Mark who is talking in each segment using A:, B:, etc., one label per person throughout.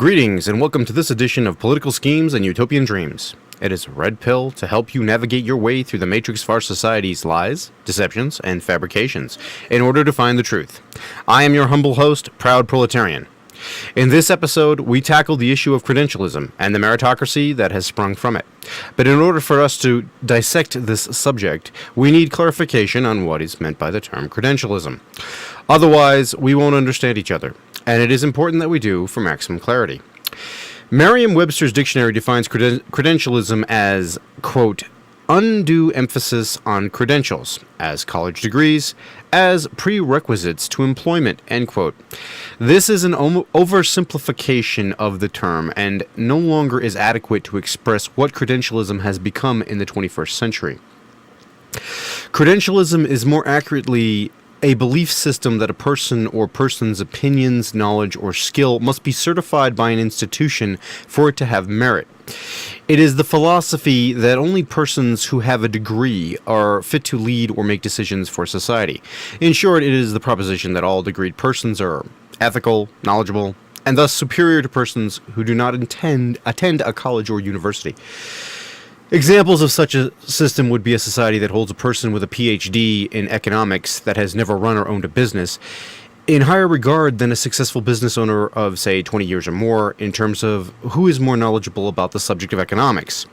A: Greetings and welcome to this edition of Political Schemes and Utopian Dreams. It is a red pill to help you navigate your way through the matrix of our society's lies, deceptions, and fabrications in order to find the truth. I am your humble host, Proud Proletarian. In this episode, we tackle the issue of credentialism and the meritocracy that has sprung from it. But in order for us to dissect this subject, we need clarification on what is meant by the term credentialism. Otherwise, we won't understand each other, and it is important that we do for maximum clarity. Merriam-Webster's dictionary defines credentialism as, quote, undue emphasis on credentials, as college degrees, as prerequisites to employment, end quote. This is an oversimplification of the term and no longer is adequate to express what credentialism has become in the 21st century. Credentialism is more accurately a belief system that a person or person's opinions, knowledge, or skill must be certified by an institution for it to have merit. It is the philosophy that only persons who have a degree are fit to lead or make decisions for society. In short, it is the proposition that all degreed persons are ethical, knowledgeable, and thus superior to persons who do not attend a college or university. Examples of such a system would be a society that holds a person with a PhD in economics that has never run or owned a business in higher regard than a successful business owner of, say, 20 years or more in terms of who is more knowledgeable about the subject of economics.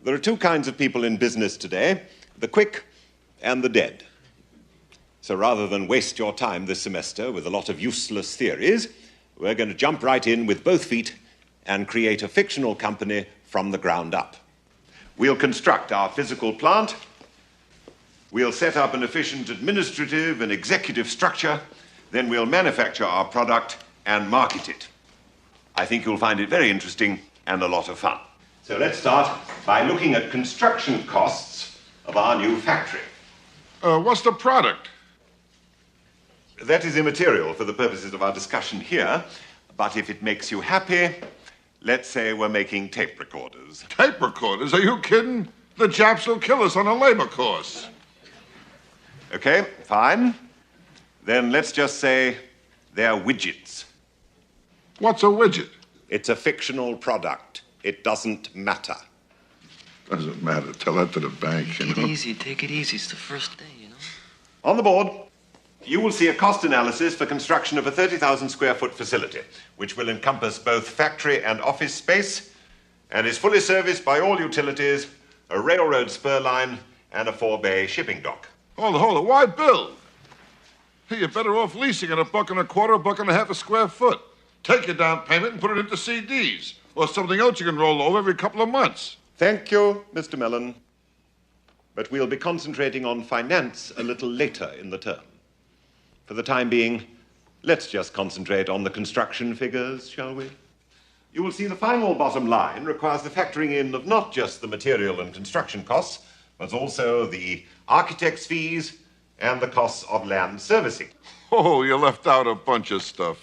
B: There are two kinds of people in business today, the quick and the dead. So rather than waste your time this semester with a lot of useless theories, we're going to jump right in with both feet and create a fictional company from the ground up. We'll construct our physical plant. We'll set up an efficient administrative and executive structure. Then we'll manufacture our product and market it. I think you'll find it very interesting and a lot of fun. So let's start by looking at construction costs of our new factory.
C: What's the product?
B: That is immaterial for the purposes of our discussion here, but if it makes you happy, let's say we're making tape recorders.
C: Tape recorders? Are you kidding? The Japs will kill us on a labor course.
B: Okay, fine. Then let's just say they're widgets.
C: What's a widget?
B: It's a fictional product. It doesn't matter.
C: Doesn't matter. Tell that to the bank, you know.
D: Take it easy. It's the first day, you know.
B: On the board, you will see a cost analysis for construction of a 30,000 square foot facility, which will encompass both factory and office space, and is fully serviced by all utilities, a railroad spur line, and a 4-bay shipping dock.
C: Hold it. Why build? Hey, you're better off leasing at $1.25, $1.50 a square foot. Take your down payment and put it into CDs, or something else you can roll over every couple of months.
B: Thank you, Mr. Mellon. But we'll be concentrating on finance a little later in the term. For the time being, let's just concentrate on the construction figures, shall we? You will see the final bottom line requires the factoring in of not just the material and construction costs, but also the architect's fees and the costs of land servicing.
C: Oh, you left out a bunch of stuff.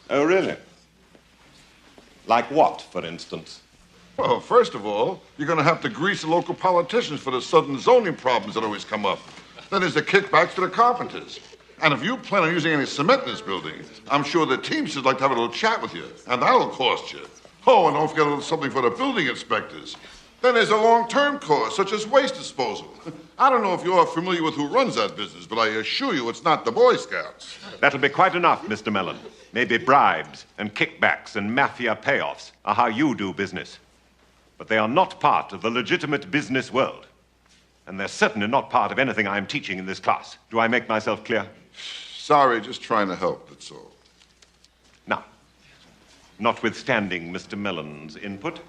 B: Oh, really? Like what, for instance?
C: Well, first of all, you're going to have to grease the local politicians for the sudden zoning problems that always come up. Then there's the kickbacks to the carpenters. And if you plan on using any cement in this building, I'm sure the Teamsters like to have a little chat with you, and that'll cost you. Oh, and don't forget a little something for the building inspectors. Then there's a long-term cost, such as waste disposal. I don't know if you're familiar with who runs that business, but I assure you it's not the Boy Scouts.
B: That'll be quite enough, Mr. Mellon. Maybe bribes and kickbacks and mafia payoffs are how you do business. But they are not part of the legitimate business world. And they're certainly not part of anything I'm teaching in this class. Do I make myself clear?
C: Sorry, just trying to help, that's all.
B: Now, notwithstanding Mr. Mellon's input,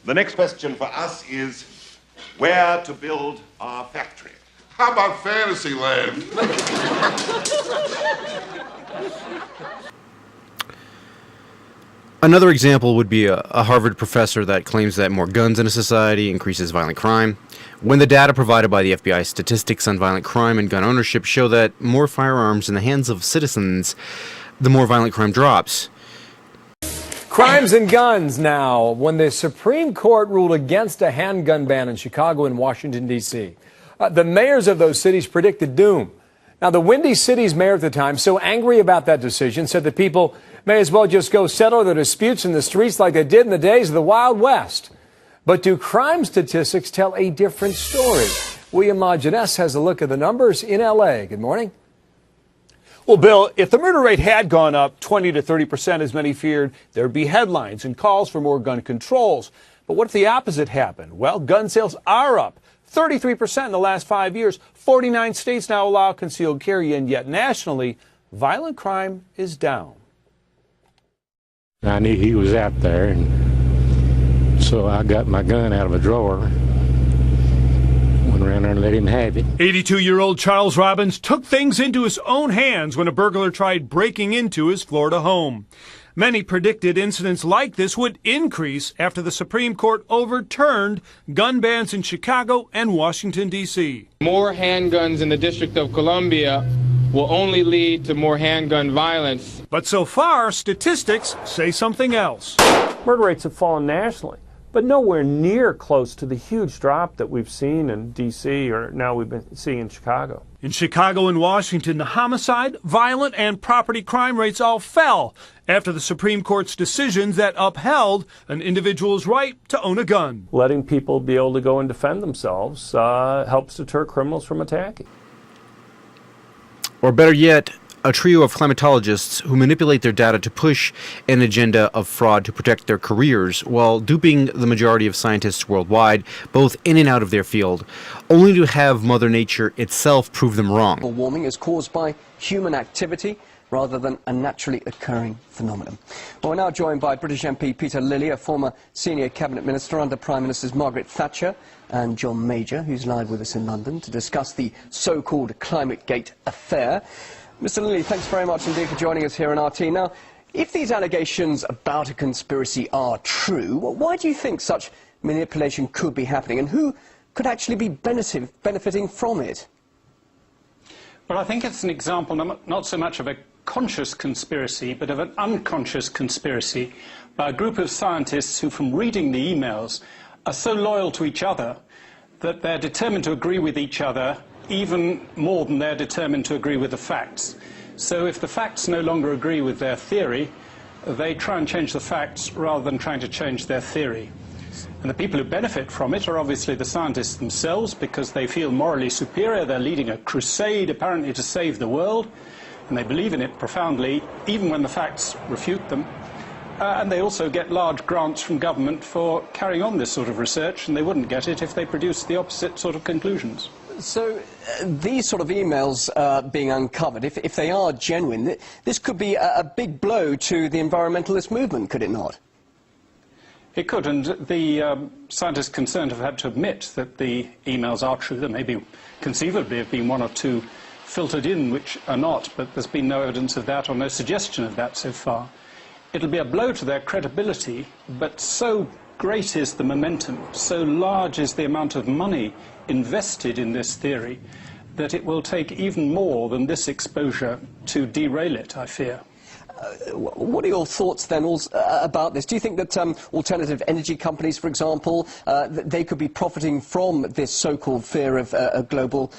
B: the next question for us is where to build our factory.
C: How about Fantasyland?
A: Another example would be a Harvard professor that claims that more guns in a society increases violent crime, when the data provided by the FBI statistics on violent crime and gun ownership show that more firearms in the hands of citizens, the more violent crime drops.
E: Crimes and guns now, when the Supreme Court ruled against a handgun ban in Chicago and Washington, D.C. The mayors of those cities predicted doom. Now, the Windy City's mayor at the time, so angry about that decision, said that people may as well just go settle their disputes in the streets like they did in the days of the Wild West. But do crime statistics tell a different story? William Maginess has a look at the numbers in L.A. Good morning.
F: Well, Bill, if the murder rate had gone up 20 to 30%, as many feared, there'd be headlines and calls for more gun controls. But what if the opposite happened? Well, gun sales are up 33% in the last 5 years. 49 states now allow concealed carry, and yet nationally, violent crime is down.
G: I knew he was out there, and so I got my gun out of a drawer, went around there and let him have it.
H: 82-year-old Charles Robbins took things into his own hands when a burglar tried breaking into his Florida home. Many predicted incidents like this would increase after the Supreme Court overturned gun bans in Chicago and Washington, D.C.
I: More handguns in the District of Columbia will only lead to more handgun violence.
H: But so far, statistics say something else.
J: Murder rates have fallen nationally, but nowhere near close to the huge drop that we've seen in D.C. or now we've been seeing in Chicago.
H: In Chicago and Washington, the homicide, violent, and property crime rates all fell after the Supreme Court's decisions that upheld an individual's right to own a gun.
J: Letting people be able to go and defend themselves helps deter criminals from attacking.
A: Or better yet, a trio of climatologists who manipulate their data to push an agenda of fraud to protect their careers while duping the majority of scientists worldwide, both in and out of their field, only to have Mother Nature itself prove them wrong.
K: Global warming is caused by human activity rather than a naturally occurring phenomenon. Well, we're now joined by British MP Peter Lilly, a former senior cabinet minister under Prime Ministers Margaret Thatcher and John Major, who's live with us in London to discuss the so-called ClimateGate affair. Mr. Lilly, thanks very much indeed for joining us here on RT. Now, if these allegations about a conspiracy are true, why do you think such manipulation could be happening, and who could actually be benefiting from it?
L: Well, I think it's an example not so much of a conscious conspiracy, but of an unconscious conspiracy by a group of scientists who, from reading the emails, are so loyal to each other that they're determined to agree with each other even more than they're determined to agree with the facts. So if the facts no longer agree with their theory, they try and change the facts rather than trying to change their theory. And the people who benefit from it are obviously the scientists themselves, because they feel morally superior. They're leading a crusade, apparently, to save the world, and they believe in it profoundly, even when the facts refute them. And they also get large grants from government for carrying on this sort of research, and they wouldn't get it if they produced the opposite sort of conclusions.
K: So these sort of emails being uncovered, if they are genuine, this could be a big blow to the environmentalist movement, could it not?
L: It could, and the scientists concerned have had to admit that the emails are true. There may be, conceivably, have been one or two filtered in which are not, but there's been no evidence of that or no suggestion of that so far. It'll be a blow to their credibility, but so great is the momentum, so large is the amount of money invested in this theory, that it will take even more than this exposure to derail it, I fear.
K: What are your thoughts then about this? Do you think that alternative energy companies, for example, they could be profiting from this so-called fear of global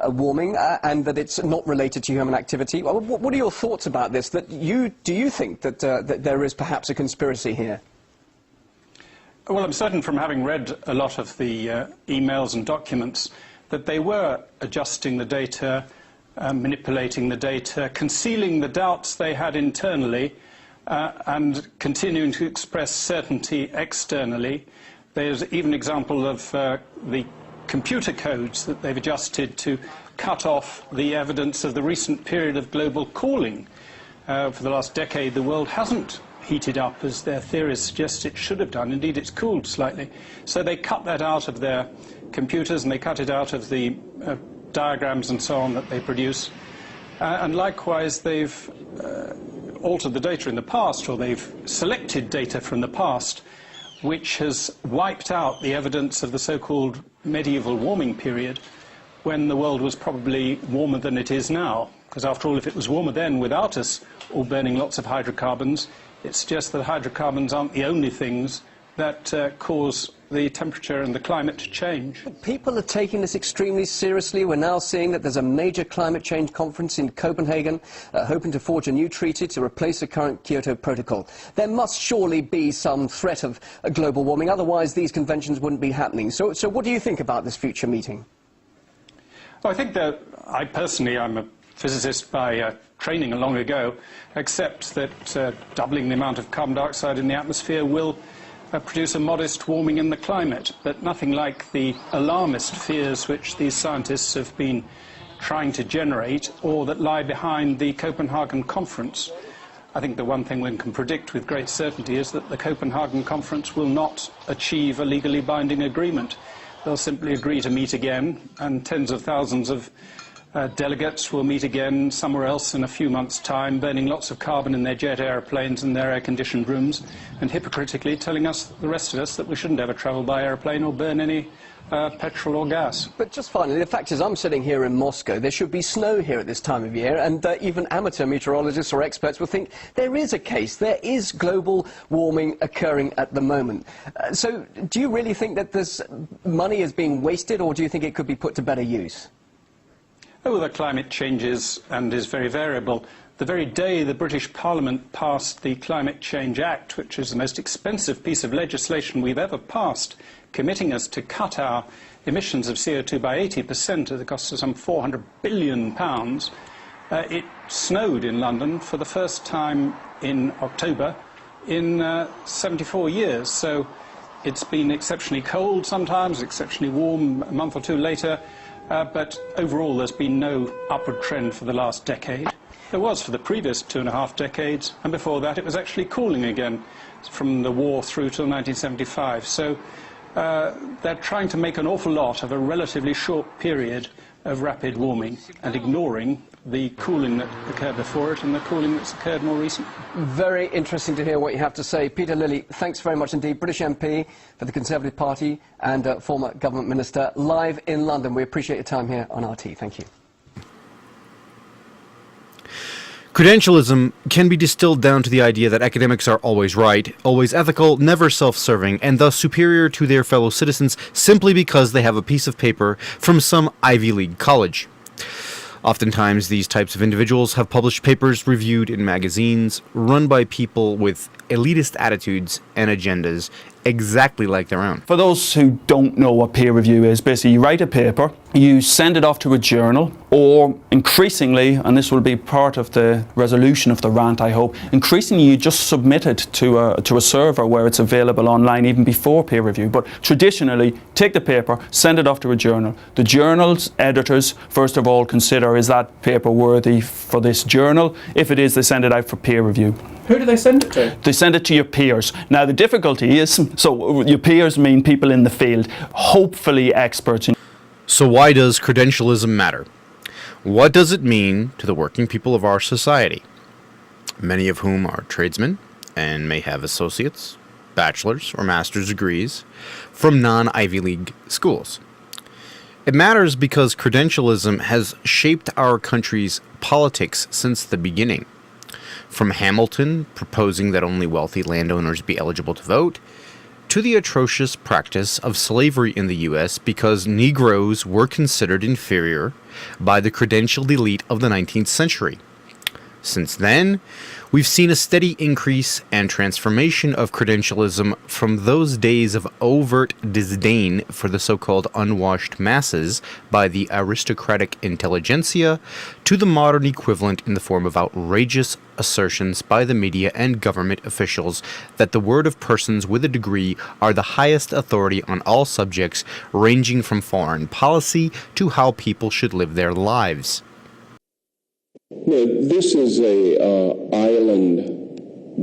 K: warming and that it's not related to human activity? What are your thoughts about this? Do you think that, that there is perhaps a conspiracy here?
L: Well, I'm certain from having read a lot of the emails and documents that they were adjusting the data, manipulating the data, concealing the doubts they had internally, and continuing to express certainty externally. There's even an example of the computer codes that they've adjusted to cut off the evidence of the recent period of global cooling. For the last decade, the world hasn't heated up as their theories suggest it should have done. Indeed, it's cooled slightly. So they cut that out of their computers, and they cut it out of the diagrams and so on that they produce. And likewise, they've altered the data in the past, or they've selected data from the past, which has wiped out the evidence of the so-called medieval warming period, when the world was probably warmer than it is now. Because after all, if it was warmer then without us all burning lots of hydrocarbons, it suggests that hydrocarbons aren't the only things that cause the temperature and the climate to change.
K: People are taking this extremely seriously. We're now seeing that there's a major climate change conference in Copenhagen, hoping to forge a new treaty to replace the current Kyoto Protocol. There must surely be some threat of global warming, otherwise these conventions wouldn't be happening. So what do you think about this future meeting?
L: Well, I think that I'm a physicist by training long ago, accept that doubling the amount of carbon dioxide in the atmosphere will produce a modest warming in the climate, but nothing like the alarmist fears which these scientists have been trying to generate, or that lie behind the Copenhagen conference. I think the one thing one can predict with great certainty is that the Copenhagen conference will not achieve a legally binding agreement. They'll simply agree to meet again, and tens of thousands of delegates will meet again somewhere else in a few months' time, burning lots of carbon in their jet airplanes and their air-conditioned rooms, and hypocritically telling us, the rest of us, that we shouldn't ever travel by airplane or burn any petrol or gas.
K: But just finally, the fact is I'm sitting here in Moscow. There should be snow here at this time of year, and even amateur meteorologists or experts will think there is a case. There is global warming occurring at the moment. So do you really think that this money is being wasted, or do you think it could be put to better use?
L: Oh, the climate changes and is very variable. The very day the British Parliament passed the Climate Change Act, which is the most expensive piece of legislation we've ever passed, committing us to cut our emissions of CO2 by 80% at the cost of some £400 billion, it snowed in London for the first time in October in 74 years. So it's been exceptionally cold sometimes, exceptionally warm a month or two later. But overall, there's been no upward trend for the last decade. There was for the previous 2.5 decades, and before that it was actually cooling again from the war through till 1975. So they're trying to make an awful lot of a relatively short period of rapid warming and ignoring the cooling that occurred before it and the cooling that's occurred more recently.
K: Very interesting to hear what you have to say. Peter Lilly, thanks very much indeed. British MP for the Conservative Party and former Government Minister, live in London. We appreciate your time here on RT. Thank you.
A: Credentialism can be distilled down to the idea that academics are always right, always ethical, never self-serving, and thus superior to their fellow citizens simply because they have a piece of paper from some Ivy League college. Oftentimes, these types of individuals have published papers reviewed in magazines, run by people with elitist attitudes and agendas exactly like their own.
M: For those who don't know what peer review is, basically you write a paper, you send it off to a journal, or increasingly, and this will be part of the resolution of the rant I hope, increasingly you just submit it to a server where it's available online even before peer review. But traditionally, take the paper, send it off to a journal. The journal's editors first of all consider, is that paper worthy for this journal? If it is, they send it out for peer review.
N: Who do they send it to?
M: They send it to your peers. Now the difficulty is, so your peers mean people in the field, hopefully experts.
A: So why does credentialism matter? What does it mean to the working people of our society? Many of whom are tradesmen and may have associates, bachelor's or master's degrees from non-Ivy League schools. It matters because credentialism has shaped our country's politics since the beginning. From Hamilton proposing that only wealthy landowners be eligible to vote, to the atrocious practice of slavery in the U.S. because Negroes were considered inferior by the credentialed elite of the 19th century. Since then, we've seen a steady increase and transformation of credentialism from those days of overt disdain for the so-called unwashed masses by the aristocratic intelligentsia to the modern equivalent in the form of outrageous assertions by the media and government officials that the word of persons with a degree are the highest authority on all subjects, ranging from foreign policy to how people should live their lives.
O: No, this is a island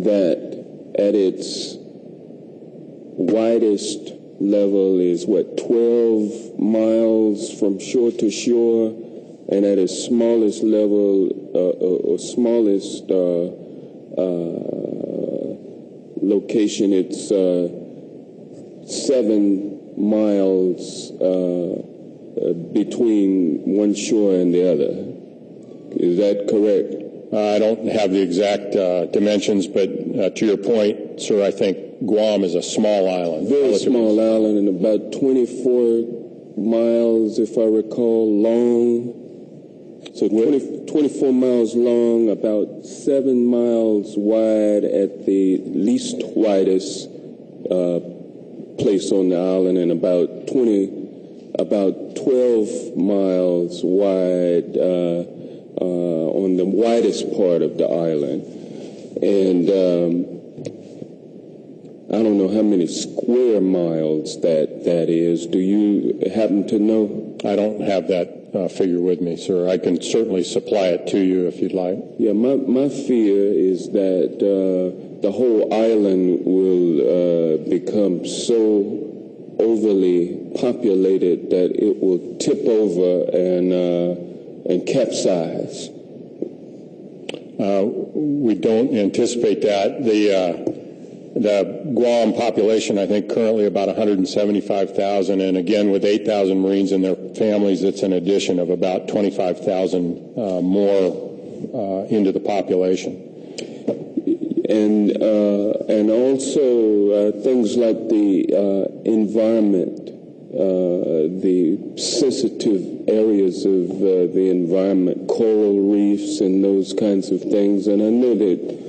O: that at its widest level is, 12 miles from shore to shore, and at its smallest level, or smallest location, it's 7 miles between one shore and the other. Is that correct?
P: I don't have the exact dimensions, but to your point, sir, I think
G: Guam is a small island.
O: Very small island, and about 24 miles, if I recall, long. So 24 miles long, about 7 miles wide at the least widest place on the island, and about 12 miles wide on the widest part of the island. And I don't know how many square miles that is. Do you happen to know?
G: I don't have that figure with me, sir. I can certainly supply it to you if you'd like.
O: Yeah, my fear is that the whole island will become so overly populated that it will tip over and capsize.
G: We don't anticipate that. The Guam population, I think, currently about 175,000, and again, with 8,000 Marines and their families, it's an addition of about 25,000 more into the population.
O: And also things like the environment, the sensitive areas of the environment, coral reefs and those kinds of things. And I know that,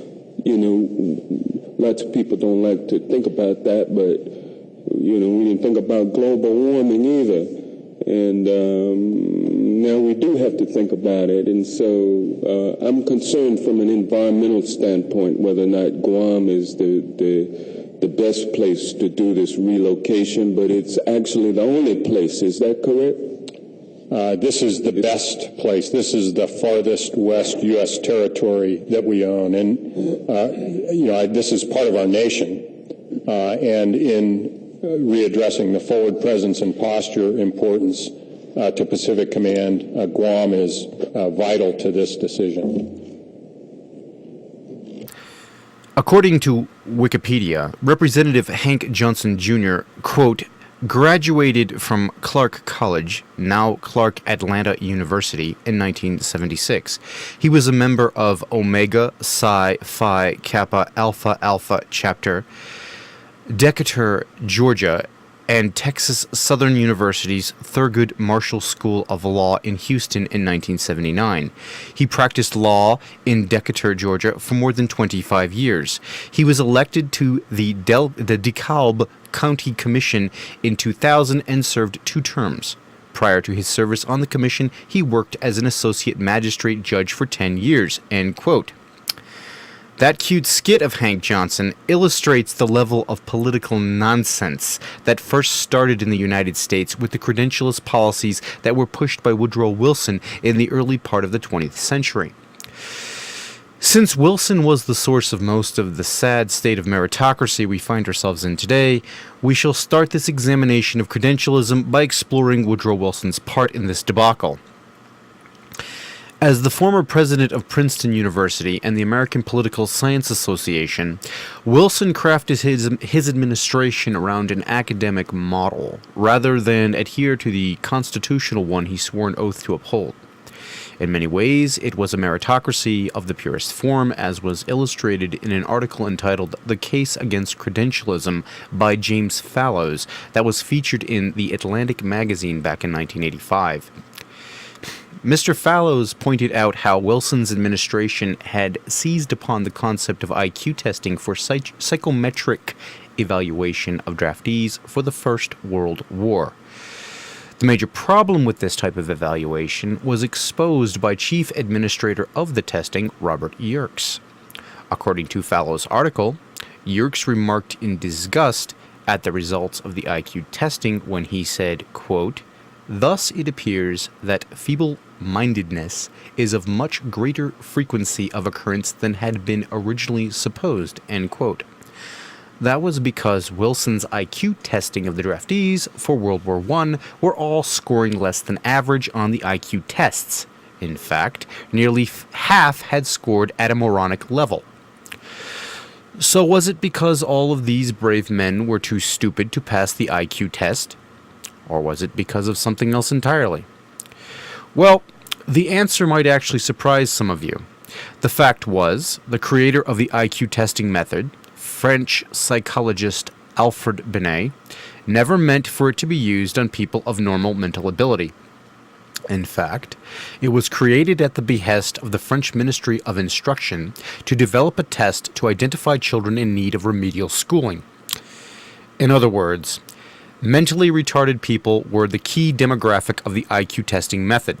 O: lots of people don't like to think about that, but, we didn't think about global warming either. And now we do have to think about it. And so I'm concerned from an environmental standpoint whether or not Guam is the best place to do this relocation, but it's actually the only place. Is that correct?
G: This is the best place. This is the farthest west U.S. territory that we own. And, this is part of our nation. And in readdressing the forward presence and posture importance to Pacific Command, Guam is vital to this decision.
A: According to Wikipedia, Representative Hank Johnson Jr., quote, graduated from Clark College, now Clark Atlanta University, in 1976. He was a member of Omega Psi Phi Kappa Alpha Alpha Chapter, Decatur, Georgia, and Texas Southern University's Thurgood Marshall School of Law in Houston in 1979. He practiced law in Decatur, Georgia for more than 25 years. He was elected to the DeKalb County Commission in 2000 and served 2 terms. Prior to his service on the commission, he worked as an associate magistrate judge for 10 years, end quote. That cute skit of Hank Johnson illustrates the level of political nonsense that first started in the United States with the credentialist policies that were pushed by Woodrow Wilson in the early part of the 20th century. Since Wilson was the source of most of the sad state of meritocracy we find ourselves in today, we shall start this examination of credentialism by exploring Woodrow Wilson's part in this debacle. As the former president of Princeton University and the American Political Science Association, Wilson crafted his administration around an academic model, rather than adhere to the constitutional one he swore an oath to uphold. In many ways, it was a meritocracy of the purest form, as was illustrated in an article entitled The Case Against Credentialism by James Fallows that was featured in the Atlantic magazine back in 1985. Mr. Fallows pointed out how Wilson's administration had seized upon the concept of IQ testing for psychometric evaluation of draftees for the First World War. The major problem with this type of evaluation was exposed by Chief Administrator of the testing, Robert Yerkes. According to Fallows' article, Yerkes remarked in disgust at the results of the IQ testing when he said, quote, thus it appears that feeble-mindedness is of much greater frequency of occurrence than had been originally supposed, end quote. That was because Wilson's IQ testing of the draftees for World War I were all scoring less than average on the IQ tests. In fact, nearly half had scored at a moronic level. So was it because all of these brave men were too stupid to pass the IQ test? Or was it because of something else entirely? Well, the answer might actually surprise some of you. The fact was, the creator of the IQ testing method, French psychologist Alfred Binet, never meant for it to be used on people of normal mental ability. In fact, it was created at the behest of the French Ministry of Instruction to develop a test to identify children in need of remedial schooling. In other words, mentally retarded people were the key demographic of the IQ testing method.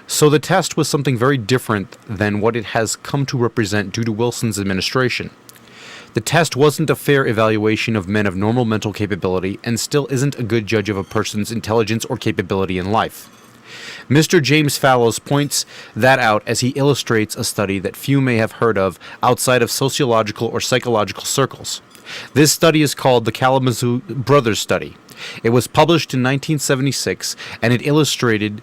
A: So the test was something very different than what it has come to represent due to Wilson's administration. The test wasn't a fair evaluation of men of normal mental capability and still isn't a good judge of a person's intelligence or capability in life. Mr. James Fallows points that out as he illustrates a study that few may have heard of outside of sociological or psychological circles. This study is called the Kalamazoo Brothers Study. It was published in 1976, and it illustrated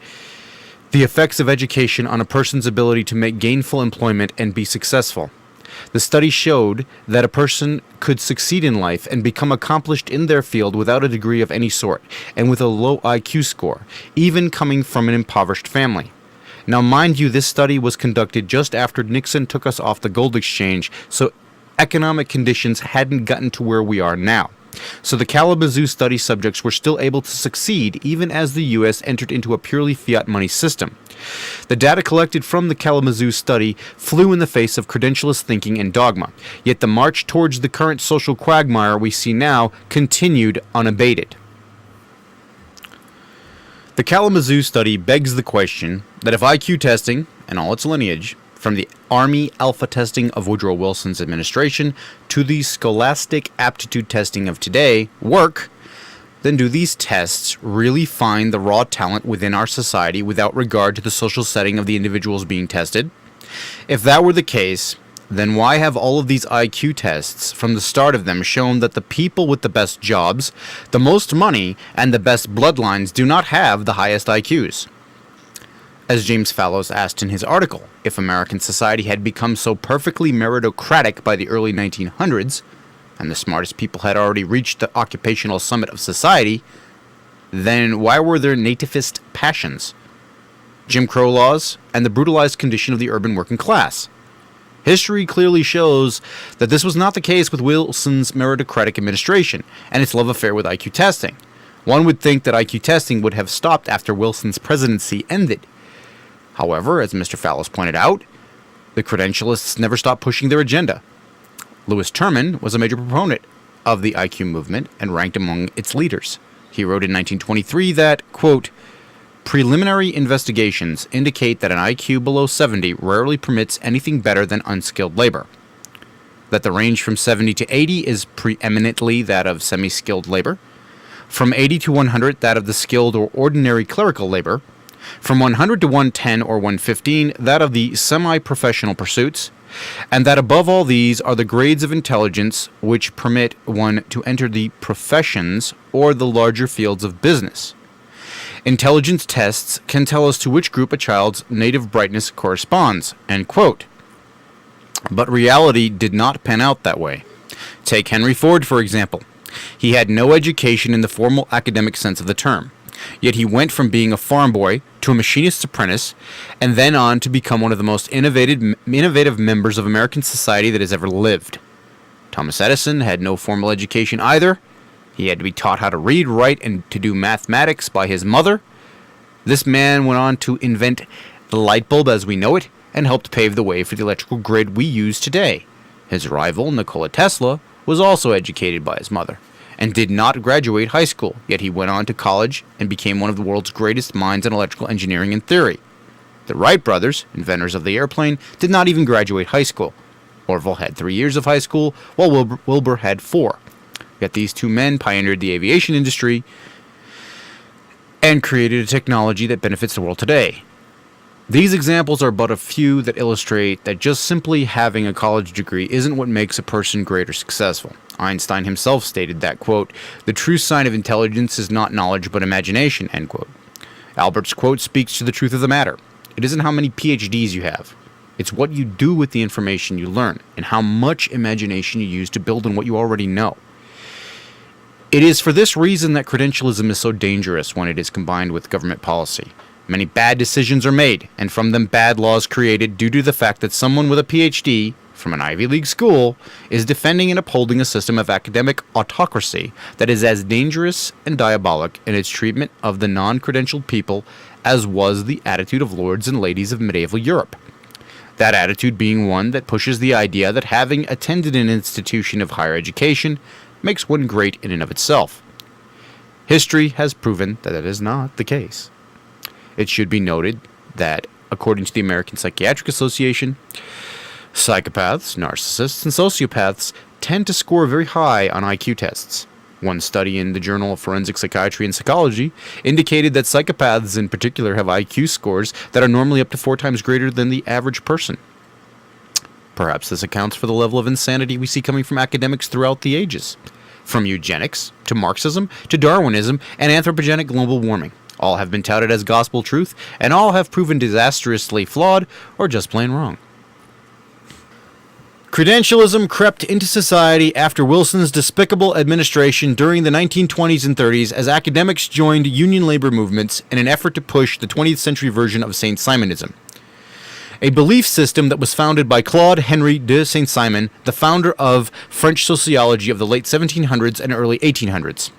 A: the effects of education on a person's ability to make gainful employment and be successful. The study showed that a person could succeed in life and become accomplished in their field without a degree of any sort, and with a low IQ score, even coming from an impoverished family. Now, mind you, this study was conducted just after Nixon took us off the gold exchange, so economic conditions hadn't gotten to where we are now. So the Kalamazoo study subjects were still able to succeed even as the U.S. entered into a purely fiat money system. The data collected from the Kalamazoo study flew in the face of credentialist thinking and dogma, yet the march towards the current social quagmire we see now continued unabated. The Kalamazoo study begs the question that if IQ testing, and all its lineage, from the Army alpha testing of Woodrow Wilson's administration to the scholastic aptitude testing of today, work, then do these tests really find the raw talent within our society without regard to the social setting of the individuals being tested? If that were the case, then why have all of these IQ tests from the start of them shown that the people with the best jobs, the most money, and the best bloodlines do not have the highest IQs? As James Fallows asked in his article, if American society had become so perfectly meritocratic by the early 1900s, and the smartest people had already reached the occupational summit of society, then why were there nativist passions, Jim Crow laws, and the brutalized condition of the urban working class? History clearly shows that this was not the case with Wilson's meritocratic administration and its love affair with IQ testing. One would think that IQ testing would have stopped after Wilson's presidency ended. However, as Mr. Fallows pointed out, the credentialists never stopped pushing their agenda. Lewis Terman was a major proponent of the IQ movement and ranked among its leaders. He wrote in 1923 that, quote, preliminary investigations indicate that an IQ below 70 rarely permits anything better than unskilled labor. That the range from 70 to 80 is preeminently that of semi-skilled labor. From 80 to 100, that of the skilled or ordinary clerical labor. From 100 to 110 or 115, that of the semi-professional pursuits, and that above all these are the grades of intelligence which permit one to enter the professions or the larger fields of business. Intelligence tests can tell us to which group a child's native brightness corresponds, end quote. But reality did not pan out that way. Take Henry Ford, for example. He had no education in the formal academic sense of the term. Yet he went from being a farm boy to a machinist's apprentice, and then on to become one of the most innovative members of American society that has ever lived. Thomas Edison had no formal education either. He had to be taught how to read, write, and to do mathematics by his mother. This man went on to invent the light bulb as we know it, and helped pave the way for the electrical grid we use today. His rival, Nikola Tesla, was also educated by his mother, and did not graduate high school, yet he went on to college and became one of the world's greatest minds in electrical engineering and theory. The Wright brothers, inventors of the airplane, did not even graduate high school. Orville had 3 years of high school, while Wilbur had 4. Yet these two men pioneered the aviation industry and created a technology that benefits the world today. These examples are but a few that illustrate that just simply having a college degree isn't what makes a person great or successful. Einstein himself stated that, quote, the true sign of intelligence is not knowledge but imagination, end quote. Albert's quote speaks to the truth of the matter. It isn't how many PhDs you have. It's what you do with the information you learn, and how much imagination you use to build on what you already know. It is for this reason that credentialism is so dangerous when it is combined with government policy. Many bad decisions are made, and from them bad laws created due to the fact that someone with a PhD from an Ivy League school is defending and upholding a system of academic autocracy that is as dangerous and diabolic in its treatment of the non-credentialed people as was the attitude of lords and ladies of medieval Europe. That attitude being one that pushes the idea that having attended an institution of higher education makes one great in and of itself. History has proven that that is not the case. It should be noted that, according to the American Psychiatric Association, psychopaths, narcissists, and sociopaths tend to score very high on IQ tests. One study in the Journal of Forensic Psychiatry and Psychology indicated that psychopaths in particular have IQ scores that are normally up to 4 times greater than the average person. Perhaps this accounts for the level of insanity we see coming from academics throughout the ages. From eugenics, to Marxism, to Darwinism, and anthropogenic global warming. All have been touted as gospel truth, and all have proven disastrously flawed or just plain wrong. Credentialism crept into society after Wilson's despicable administration during the 1920s and 30s as academics joined union labor movements in an effort to push the 20th century version of Saint Simonism, a belief system that was founded by Claude Henry de Saint-Simon, the founder of French sociology of the late 1700s and early 1800s.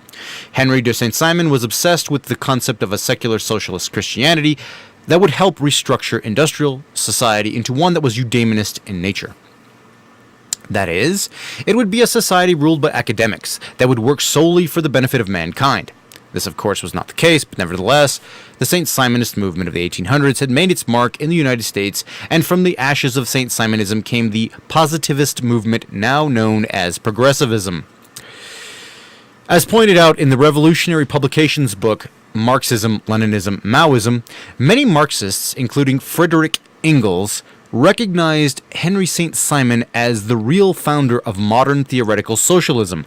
A: Henry de Saint-Simon was obsessed with the concept of a secular socialist Christianity that would help restructure industrial society into one that was eudaemonist in nature. That is, it would be a society ruled by academics that would work solely for the benefit of mankind. This, of course, was not the case, but nevertheless, the Saint Simonist movement of the 1800s had made its mark in the United States, and from the ashes of Saint Simonism came the positivist movement now known as progressivism. As pointed out in the revolutionary publications book Marxism, Leninism, Maoism, many Marxists, including Frederick Engels, recognized Henry St. Simon as the real founder of modern theoretical socialism.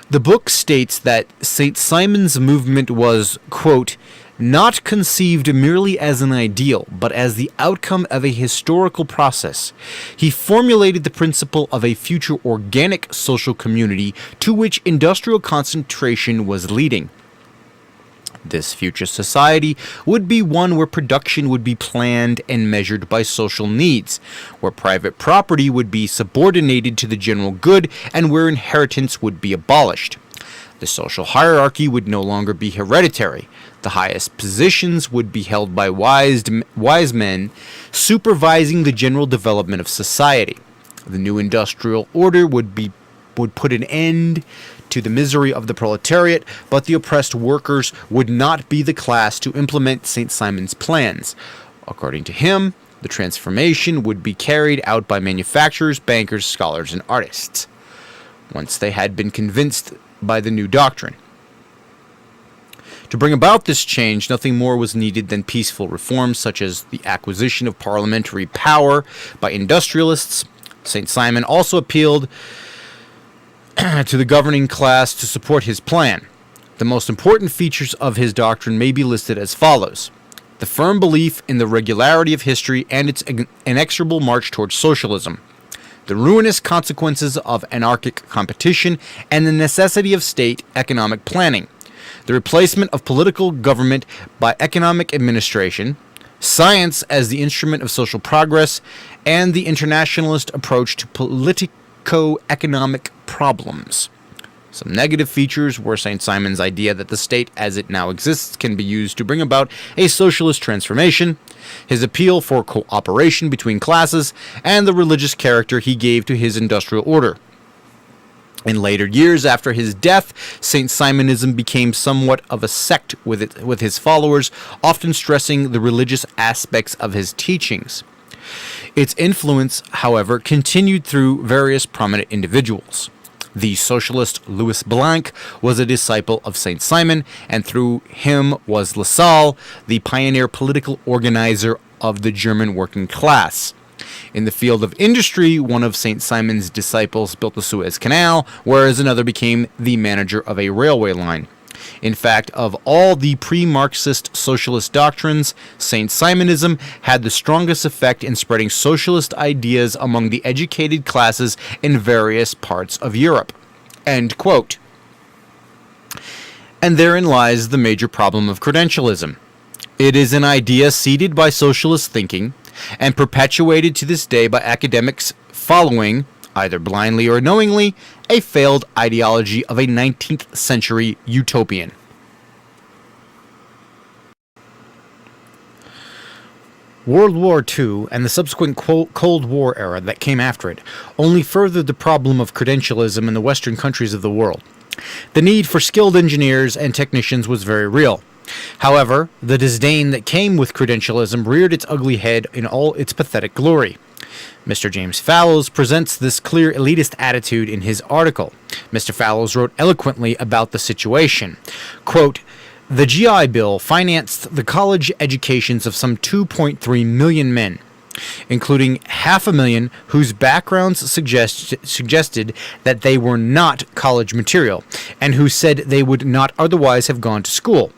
A: The book states that St. Simon's movement was, quote, not conceived merely as an ideal, but as the outcome of a historical process. He formulated the principle of a future organic social community to which industrial concentration was leading. This future society would be one where production would be planned and measured by social needs, where private property would be subordinated to the general good, and where inheritance would be abolished. The social hierarchy would no longer be hereditary. The highest positions would be held by wise men supervising the general development of society. The new industrial order would put an end to the misery of the proletariat, but the oppressed workers would not be the class to implement St. Simon's plans. According to him, the transformation would be carried out by manufacturers, bankers, scholars, and artists, once they had been convinced by the new doctrine. To bring about this change, nothing more was needed than peaceful reforms, such as the acquisition of parliamentary power by industrialists. St. Simon also appealed to the governing class to support his plan. The most important features of his doctrine may be listed as follows: the firm belief in the regularity of history and its inexorable march towards socialism, the ruinous consequences of anarchic competition, and the necessity of state economic planning, the replacement of political government by economic administration, science as the instrument of social progress, and the internationalist approach to politico-economic problems. Some negative features were St. Simon's idea that the state as it now exists can be used to bring about a socialist transformation, his appeal for cooperation between classes, and the religious character he gave to his industrial order. In later years after his death, St. Simonism became somewhat of a sect with his followers, often stressing the religious aspects of his teachings. Its influence, however, continued through various prominent individuals. The socialist Louis Blanc was a disciple of St. Simon, and through him was Lassalle, the pioneer political organizer of the German working class. In the field of industry, one of St. Simon's disciples built the Suez Canal, whereas another became the manager of a railway line. In fact, of all the pre-Marxist socialist doctrines, St. Simonism had the strongest effect in spreading socialist ideas among the educated classes in various parts of Europe. End quote. And therein lies the major problem of credentialism. It is an idea seeded by socialist thinking and perpetuated to this day by academics following, either blindly or knowingly, a failed ideology of a 19th century utopian. World War II and the subsequent Cold War era that came after it only furthered the problem of credentialism in the Western countries of the world. The need for skilled engineers and technicians was very real. However, the disdain that came with credentialism reared its ugly head in all its pathetic glory. Mr. James Fallows presents this clear elitist attitude in his article. Mr. Fallows wrote eloquently about the situation. Quote, "The GI Bill financed the college educations of some 2.3 million men, including 500,000 whose backgrounds suggested that they were not college material, and who said they would not otherwise have gone to school.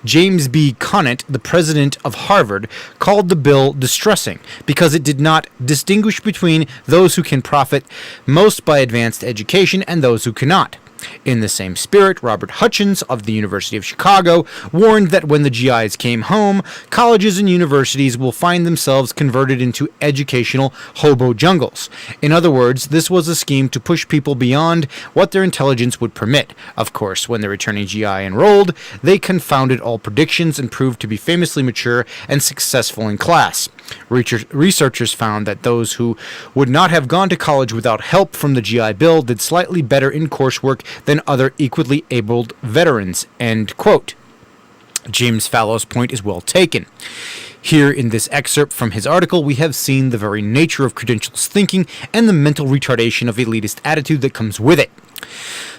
A: James B. Conant, the president of Harvard, called the bill distressing because it did not distinguish between those who can profit most by advanced education and those who cannot. In the same spirit, Robert Hutchins of the University of Chicago warned that when the GIs came home, colleges and universities will find themselves converted into educational hobo jungles. In other words, this was a scheme to push people beyond what their intelligence would permit. Of course, when the returning GI enrolled, they confounded all predictions and proved to be famously mature and successful in class. Researchers found that those who would not have gone to college without help from the GI Bill did slightly better in coursework than other equally abled veterans." End quote. James Fallows' point is well taken. Here in this excerpt from his article, we have seen the very nature of credentialist thinking and the mental retardation of elitist attitude that comes with it.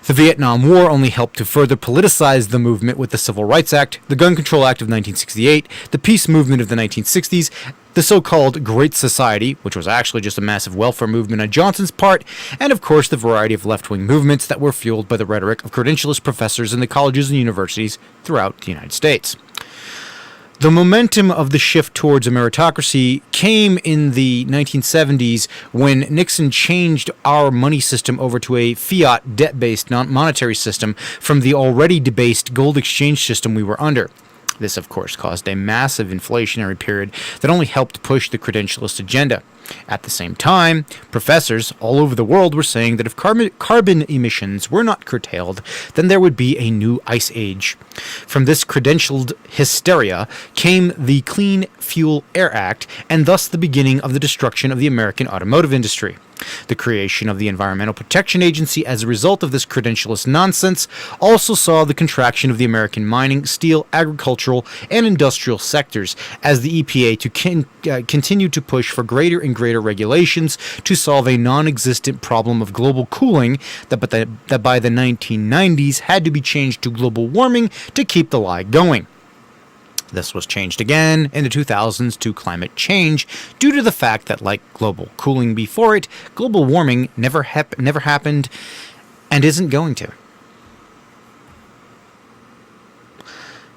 A: The Vietnam War only helped to further politicize the movement with the Civil Rights Act, the Gun Control Act of 1968, the peace movement of the 1960s, the so-called Great Society, which was actually just a massive welfare movement on Johnson's part, and of course the variety of left-wing movements that were fueled by the rhetoric of credentialist professors in the colleges and universities throughout the United States. The momentum of the shift towards a meritocracy came in the 1970s when Nixon changed our money system over to a fiat debt-based monetary system from the already debased gold exchange system we were under. This, of course, caused a massive inflationary period that only helped push the credentialist agenda. At the same time, professors all over the world were saying that if carbon emissions were not curtailed, then there would be a new ice age. From this credentialed hysteria came the Clean Fuel Air Act, and thus the beginning of the destruction of the American automotive industry. The creation of the Environmental Protection Agency as a result of this credentialist nonsense also saw the contraction of the American mining, steel, agricultural, and industrial sectors as the EPA continued to push for greater and greater regulations to solve a non-existent problem of global cooling that by the 1990s had to be changed to global warming to keep the lie going. This was changed again in the 2000s to climate change due to the fact that, like global cooling before it, global warming never happened and isn't going to.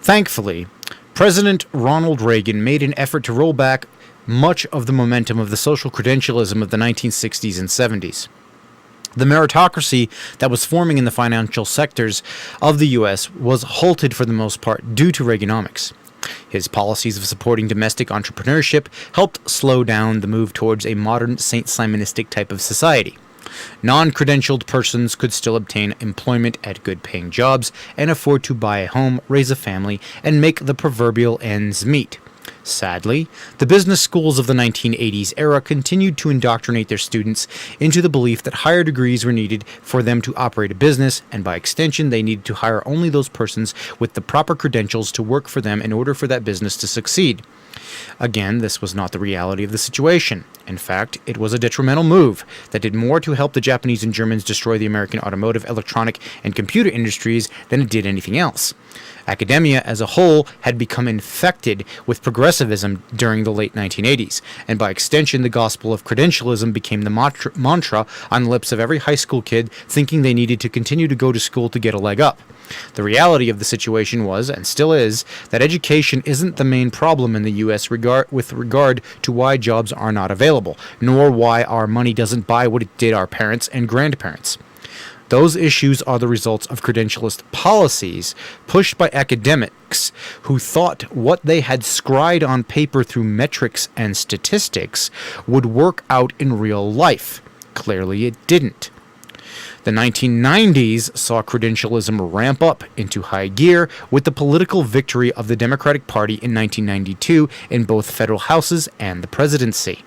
A: Thankfully, President Ronald Reagan made an effort to roll back much of the momentum of the social credentialism of the 1960s and 70s. The meritocracy that was forming in the financial sectors of the U.S. was halted for the most part due to Reaganomics. His policies of supporting domestic entrepreneurship helped slow down the move towards a modern St. Simonistic type of society. Non-credentialed persons could still obtain employment at good-paying jobs and afford to buy a home, raise a family, and make the proverbial ends meet. Sadly, the business schools of the 1980s era continued to indoctrinate their students into the belief that higher degrees were needed for them to operate a business, and by extension they needed to hire only those persons with the proper credentials to work for them in order for that business to succeed. Again, this was not the reality of the situation. In fact, it was a detrimental move that did more to help the Japanese and Germans destroy the American automotive, electronic, and computer industries than it did anything else. Academia as a whole had become infected with progressivism during the late 1980s, and by extension the gospel of credentialism became the mantra on the lips of every high school kid thinking they needed to continue to go to school to get a leg up. The reality of the situation was, and still is, that education isn't the main problem in the U.S. with regard to why jobs are not available, nor why our money doesn't buy what it did our parents and grandparents. Those issues are the results of credentialist policies pushed by academics who thought what they had scried on paper through metrics and statistics would work out in real life. Clearly it didn't. The 1990s saw credentialism ramp up into high gear with the political victory of the Democratic Party in 1992 in both federal houses and the presidency.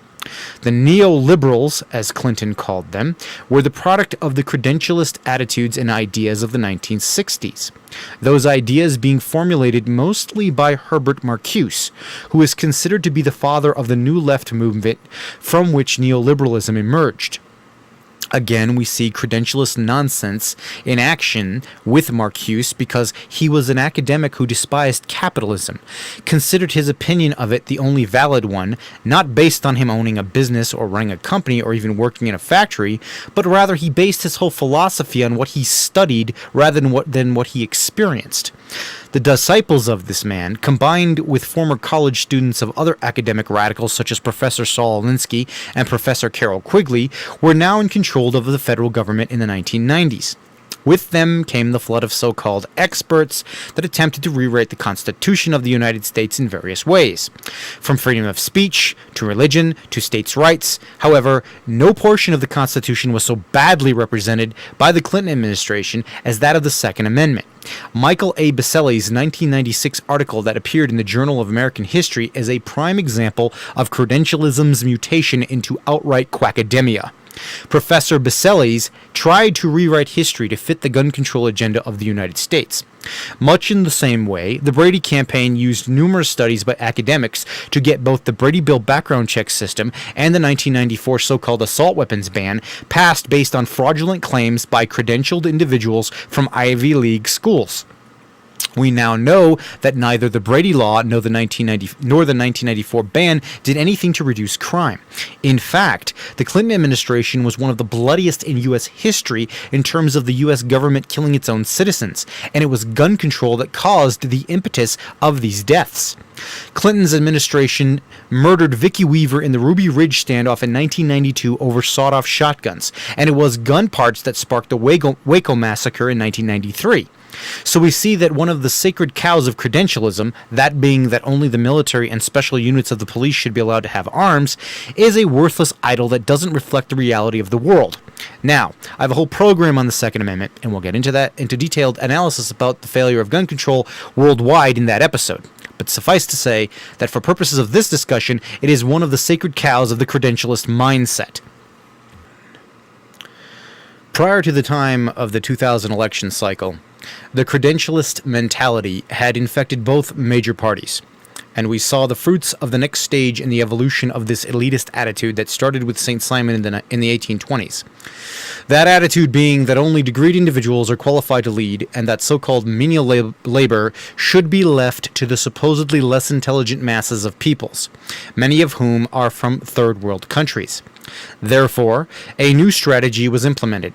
A: The neoliberals, as Clinton called them, were the product of the credentialist attitudes and ideas of the 1960s. Those ideas being formulated mostly by Herbert Marcuse, who is considered to be the father of the New Left movement from which neoliberalism emerged. Again, we see credentialist nonsense in action with Marcuse because he was an academic who despised capitalism, considered his opinion of it the only valid one, not based on him owning a business or running a company or even working in a factory, but rather he based his whole philosophy on what he studied rather than what he experienced. The disciples of this man, combined with former college students of other academic radicals such as Professor Saul Alinsky and Professor Carroll Quigley, were now in control of the federal government in the 1990s. With them came the flood of so-called experts that attempted to rewrite the Constitution of the United States in various ways, from freedom of speech to religion to states' rights. However, no portion of the Constitution was so badly represented by the Clinton administration as that of the Second Amendment. Michael A. Baselli's 1996 article that appeared in the Journal of American History is a prime example of credentialism's mutation into outright quackademia. Professor Baselli's tried to rewrite history to fit the gun control agenda of the United States. Much in the same way, the Brady campaign used numerous studies by academics to get both the Brady Bill background check system and the 1994 so-called assault weapons ban passed based on fraudulent claims by credentialed individuals from Ivy League schools. We now know that neither the Brady Law nor the 1994 ban did anything to reduce crime. In fact, the Clinton administration was one of the bloodiest in U.S. history in terms of the U.S. government killing its own citizens, and it was gun control that caused the impetus of these deaths. Clinton's administration murdered Vicki Weaver in the Ruby Ridge standoff in 1992 over sawed-off shotguns, and it was gun parts that sparked the Waco massacre in 1993. So we see that one of the sacred cows of credentialism, that being that only the military and special units of the police should be allowed to have arms, is a worthless idol that doesn't reflect the reality of the world. Now, I have a whole program on the Second Amendment, and we'll get into detailed analysis about the failure of gun control worldwide in that episode. But suffice to say that for purposes of this discussion, it is one of the sacred cows of the credentialist mindset. Prior to the time of the 2000 election cycle, the credentialist mentality had infected both major parties, and we saw the fruits of the next stage in the evolution of this elitist attitude that started with St. Simon in the 1820s. That attitude being that only degreed individuals are qualified to lead, and that so-called menial labor should be left to the supposedly less intelligent masses of peoples, many of whom are from third world countries. Therefore, a new strategy was implemented.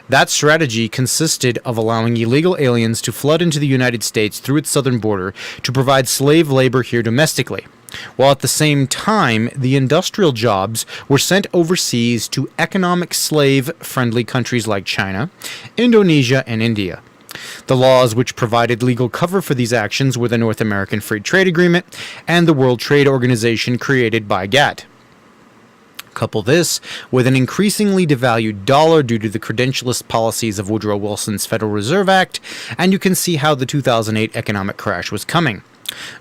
A: That strategy consisted of allowing illegal aliens to flood into the United States through its southern border to provide slave labor here domestically, while at the same time the industrial jobs were sent overseas to economic slave-friendly countries like China, Indonesia, and India. The laws which provided legal cover for these actions were the North American Free Trade Agreement and the World Trade Organization created by GATT. Couple this with an increasingly devalued dollar due to the credentialist policies of Woodrow Wilson's Federal Reserve Act, and you can see how the 2008 economic crash was coming.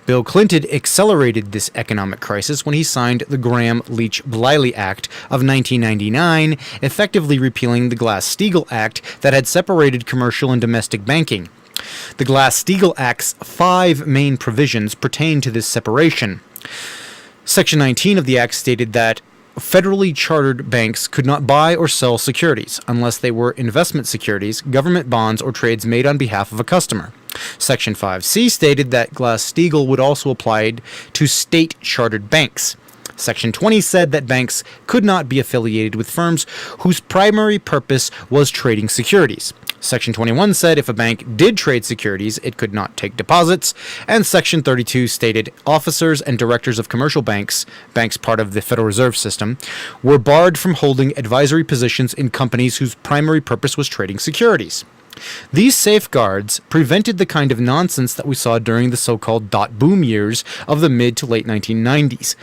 A: Bill Clinton accelerated this economic crisis when he signed the Graham-Leach-Bliley Act of 1999, effectively repealing the Glass-Steagall Act that had separated commercial and domestic banking. The Glass-Steagall Act's 5 main provisions pertain to this separation. Section 19 of the Act stated that federally chartered banks could not buy or sell securities unless they were investment securities, government bonds, or trades made on behalf of a customer. Section 5C stated that Glass-Steagall would also apply to state-chartered banks. Section 20 said that banks could not be affiliated with firms whose primary purpose was trading securities. Section 21 said if a bank did trade securities, it could not take deposits, and Section 32 stated officers and directors of commercial banks part of the Federal Reserve System, were barred from holding advisory positions in companies whose primary purpose was trading securities. These safeguards prevented the kind of nonsense that we saw during the so-called dot boom years of the mid to late 1990s.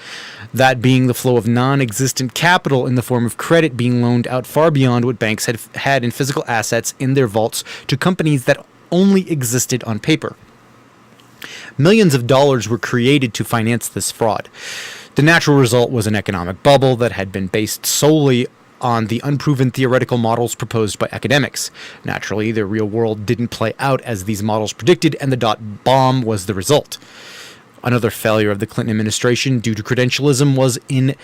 A: That being the flow of non-existent capital in the form of credit being loaned out far beyond what banks had in physical assets in their vaults to companies that only existed on paper. Millions of dollars were created to finance this fraud. The natural result was an economic bubble that had been based solely on the unproven theoretical models proposed by academics. Naturally, the real world didn't play out as these models predicted, and the dot bomb was the result. Another failure of the Clinton administration due to credentialism was in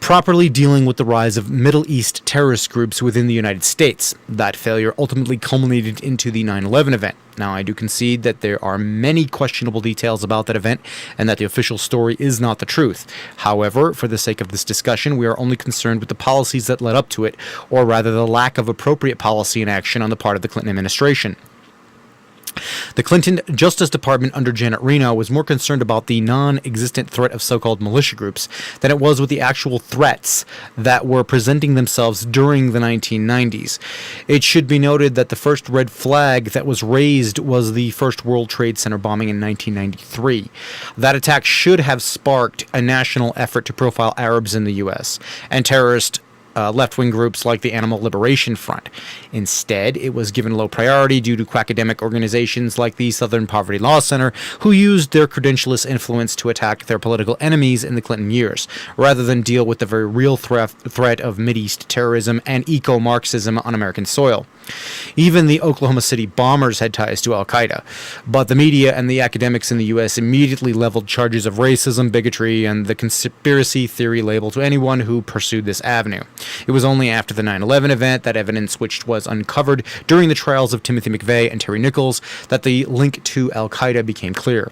A: properly dealing with the rise of Middle East terrorist groups within the United States. That failure ultimately culminated into the 9/11 event. Now, I do concede that there are many questionable details about that event and that the official story is not the truth. However, for the sake of this discussion, we are only concerned with the policies that led up to it, or rather the lack of appropriate policy and action on the part of the Clinton administration. The Clinton Justice Department under Janet Reno was more concerned about the non-existent threat of so-called militia groups than it was with the actual threats that were presenting themselves during the 1990s. It should be noted that the first red flag that was raised was the first World Trade Center bombing in 1993. That attack should have sparked a national effort to profile Arabs in the U.S. and terrorist left-wing groups like the Animal Liberation Front. Instead, it was given low priority due to quackademic organizations like the Southern Poverty Law Center, who used their credentialist influence to attack their political enemies in the Clinton years, rather than deal with the very real threat of Mideast terrorism and eco-Marxism on American soil. Even the Oklahoma City bombers had ties to al-Qaeda, but the media and the academics in the U.S. immediately leveled charges of racism, bigotry, and the conspiracy theory label to anyone who pursued this avenue. It was only after the 9/11 event, that evidence which was uncovered during the trials of Timothy McVeigh and Terry Nichols, that the link to al-Qaeda became clear.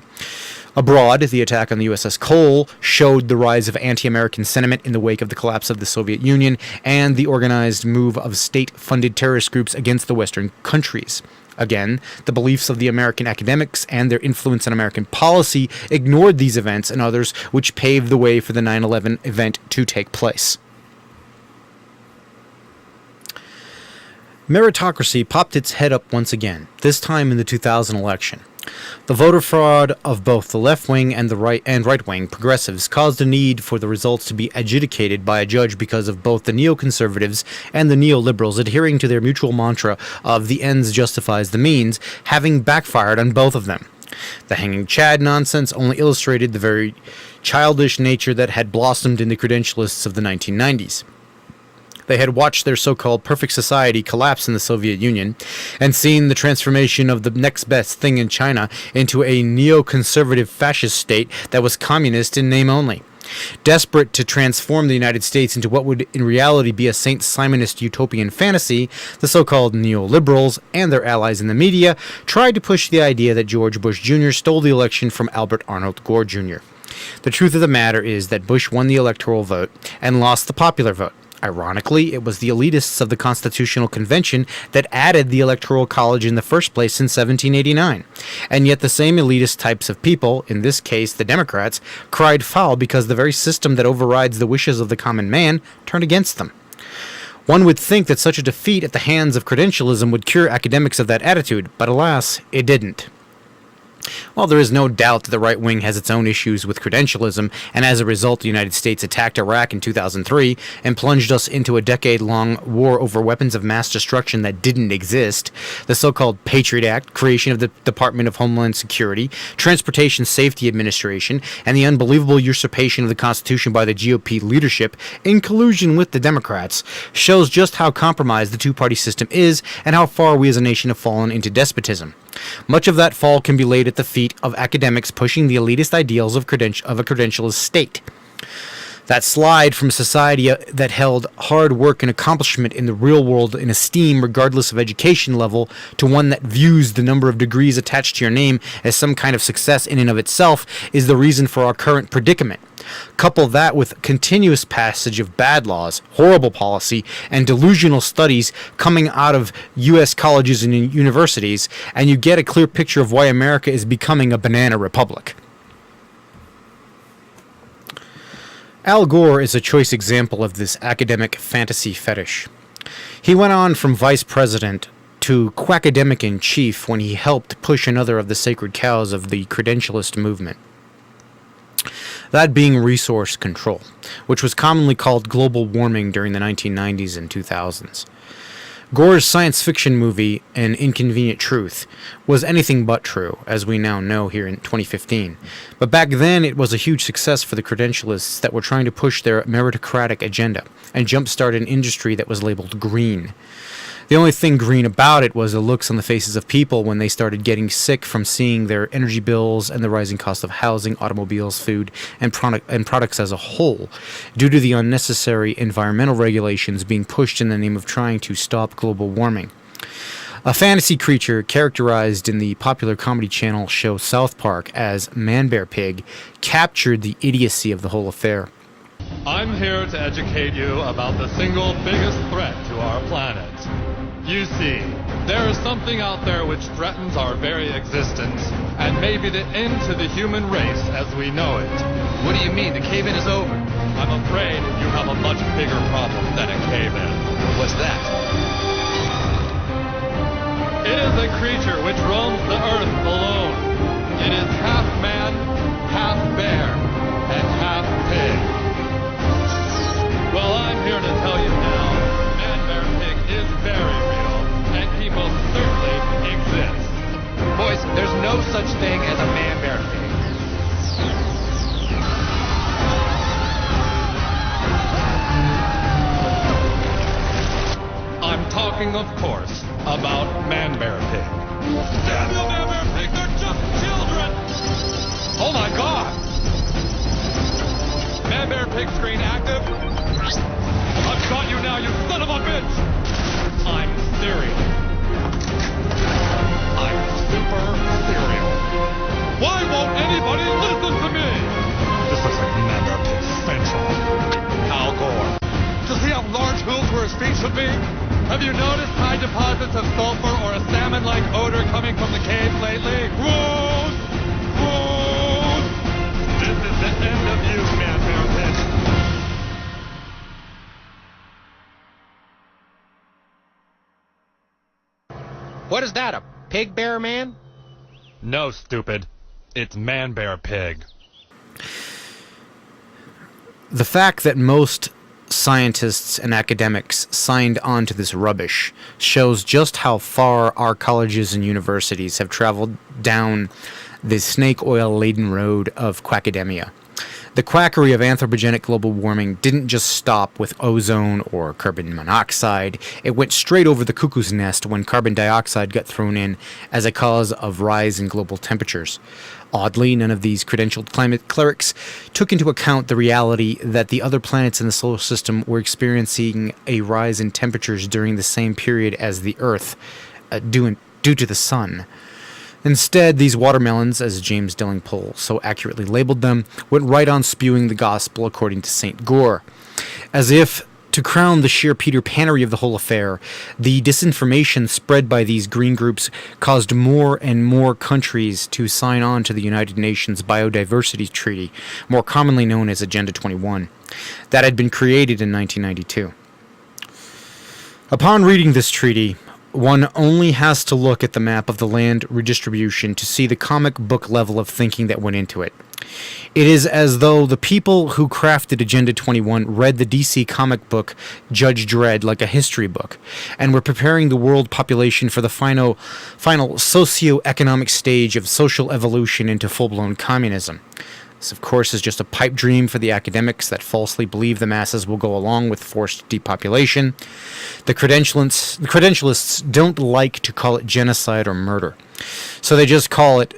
A: Abroad, the attack on the USS Cole showed the rise of anti-American sentiment in the wake of the collapse of the Soviet Union and the organized move of state-funded terrorist groups against the Western countries. Again, the beliefs of the American academics and their influence on American policy ignored these events and others which paved the way for the 9/11 event to take place. Meritocracy popped its head up once again, this time in the 2000 election. The voter fraud of both the left-wing and the right-wing progressives caused a need for the results to be adjudicated by a judge because of both the neoconservatives and the neoliberals adhering to their mutual mantra of the ends justifies the means, having backfired on both of them. The hanging Chad nonsense only illustrated the very childish nature that had blossomed in the credentialists of the 1990s. They had watched their so-called perfect society collapse in the Soviet Union and seen the transformation of the next best thing in China into a neoconservative fascist state that was communist in name only. Desperate to transform the United States into what would in reality be a St. Simonist utopian fantasy, the so-called neoliberals and their allies in the media tried to push the idea that George Bush Jr. stole the election from Albert Arnold Gore Jr. The truth of the matter is that Bush won the electoral vote and lost the popular vote. Ironically, it was the elitists of the Constitutional Convention that added the Electoral College in the first place in 1789. And yet the same elitist types of people, in this case the Democrats, cried foul because the very system that overrides the wishes of the common man turned against them. One would think that such a defeat at the hands of credentialism would cure academics of that attitude, but alas, it didn't. While there is no doubt that the right wing has its own issues with credentialism, and as a result the United States attacked Iraq in 2003 and plunged us into a decade-long war over weapons of mass destruction that didn't exist, the so-called Patriot Act, creation of the Department of Homeland Security, Transportation Safety Administration, and the unbelievable usurpation of the Constitution by the GOP leadership in collusion with the Democrats, shows just how compromised the two-party system is and how far we as a nation have fallen into despotism. Much of that fall can be laid at the feet of academics pushing the elitist ideals of a credentialist state. That slide from a society that held hard work and accomplishment in the real world in esteem regardless of education level to one that views the number of degrees attached to your name as some kind of success in and of itself is the reason for our current predicament. Couple that with continuous passage of bad laws, horrible policy, and delusional studies coming out of U.S. colleges and universities, and you get a clear picture of why America is becoming a banana republic. Al Gore is a choice example of this academic fantasy fetish. He went on from vice president to quackademic-in-chief when he helped push another of the sacred cows of the credentialist movement. That being resource control, which was commonly called global warming during the 1990s and 2000s. Gore's science fiction movie, An Inconvenient Truth, was anything but true, as we now know here in 2015. But back then, it was a huge success for the credentialists that were trying to push their meritocratic agenda and jumpstart an industry that was labeled green. The only thing green about it was the looks on the faces of people when they started getting sick from seeing their energy bills and the rising cost of housing, automobiles, food, and products as a whole, due to the unnecessary environmental regulations being pushed in the name of trying to stop global warming. A fantasy creature characterized in the popular comedy channel show South Park as Man-Bear Pig captured the idiocy of the whole affair.
N: I'm here to educate you about the single biggest threat to our planet. You see, there is something out there which threatens our very existence, and may be the end to the human race as we know it.
D: What do you mean? The cave-in is over.
N: I'm afraid you have a much bigger problem than a cave-in.
D: What's that?
N: It is a creature which roams the earth alone. It is half man, half bear, and half pig. Well, I'm here to tell you now, Man-Bear Pig is very real, and he most certainly exists.
D: Boys, there's no such thing as a Man-Bear Pig.
N: I'm talking, of course, about Man-Bear Pig. Damn you, Man-Bear Pig, they're just children! Oh my God! Man-Bear Pig screen active. I've got you now, you son of a bitch! I'm serial. I'm super serial. Why won't anybody listen to me? This looks like Man-Bear Pig Central. Al Gore. Does he have large hooves where his feet should be? Have you noticed high deposits of sulfur or a salmon-like odor coming from the cave lately? Gross! Gross! This is the end of you, Man-Bear Pig.
P: What is that, a pig bear man?
N: No, stupid. It's Man-Bear Pig.
A: The fact that most scientists and academics signed on to this rubbish shows just how far our colleges and universities have traveled down the snake oil-laden road of quackademia. The quackery of anthropogenic global warming didn't just stop with ozone or carbon monoxide. It went straight over the cuckoo's nest when carbon dioxide got thrown in as a cause of rise in global temperatures. Oddly, none of these credentialed climate clerics took into account the reality that the other planets in the solar system were experiencing a rise in temperatures during the same period as the Earth, due to the sun. Instead, these watermelons, as James Delingpole so accurately labeled them, went right on spewing the gospel according to St. Gore. As if to crown the sheer Peter Pannery of the whole affair, the disinformation spread by these green groups caused more and more countries to sign on to the United Nations Biodiversity Treaty, more commonly known as Agenda 21, that had been created in 1992. Upon reading this treaty, one only has to look at the map of the land redistribution to see the comic book level of thinking that went into it. It is as though the people who crafted Agenda 21 read the DC comic book Judge Dredd like a history book, and were preparing the world population for the final socio-economic stage of social evolution into full-blown communism. This, of course, is just a pipe dream for the academics that falsely believe the masses will go along with forced depopulation. The credentialists don't like to call it genocide or murder, so they just call it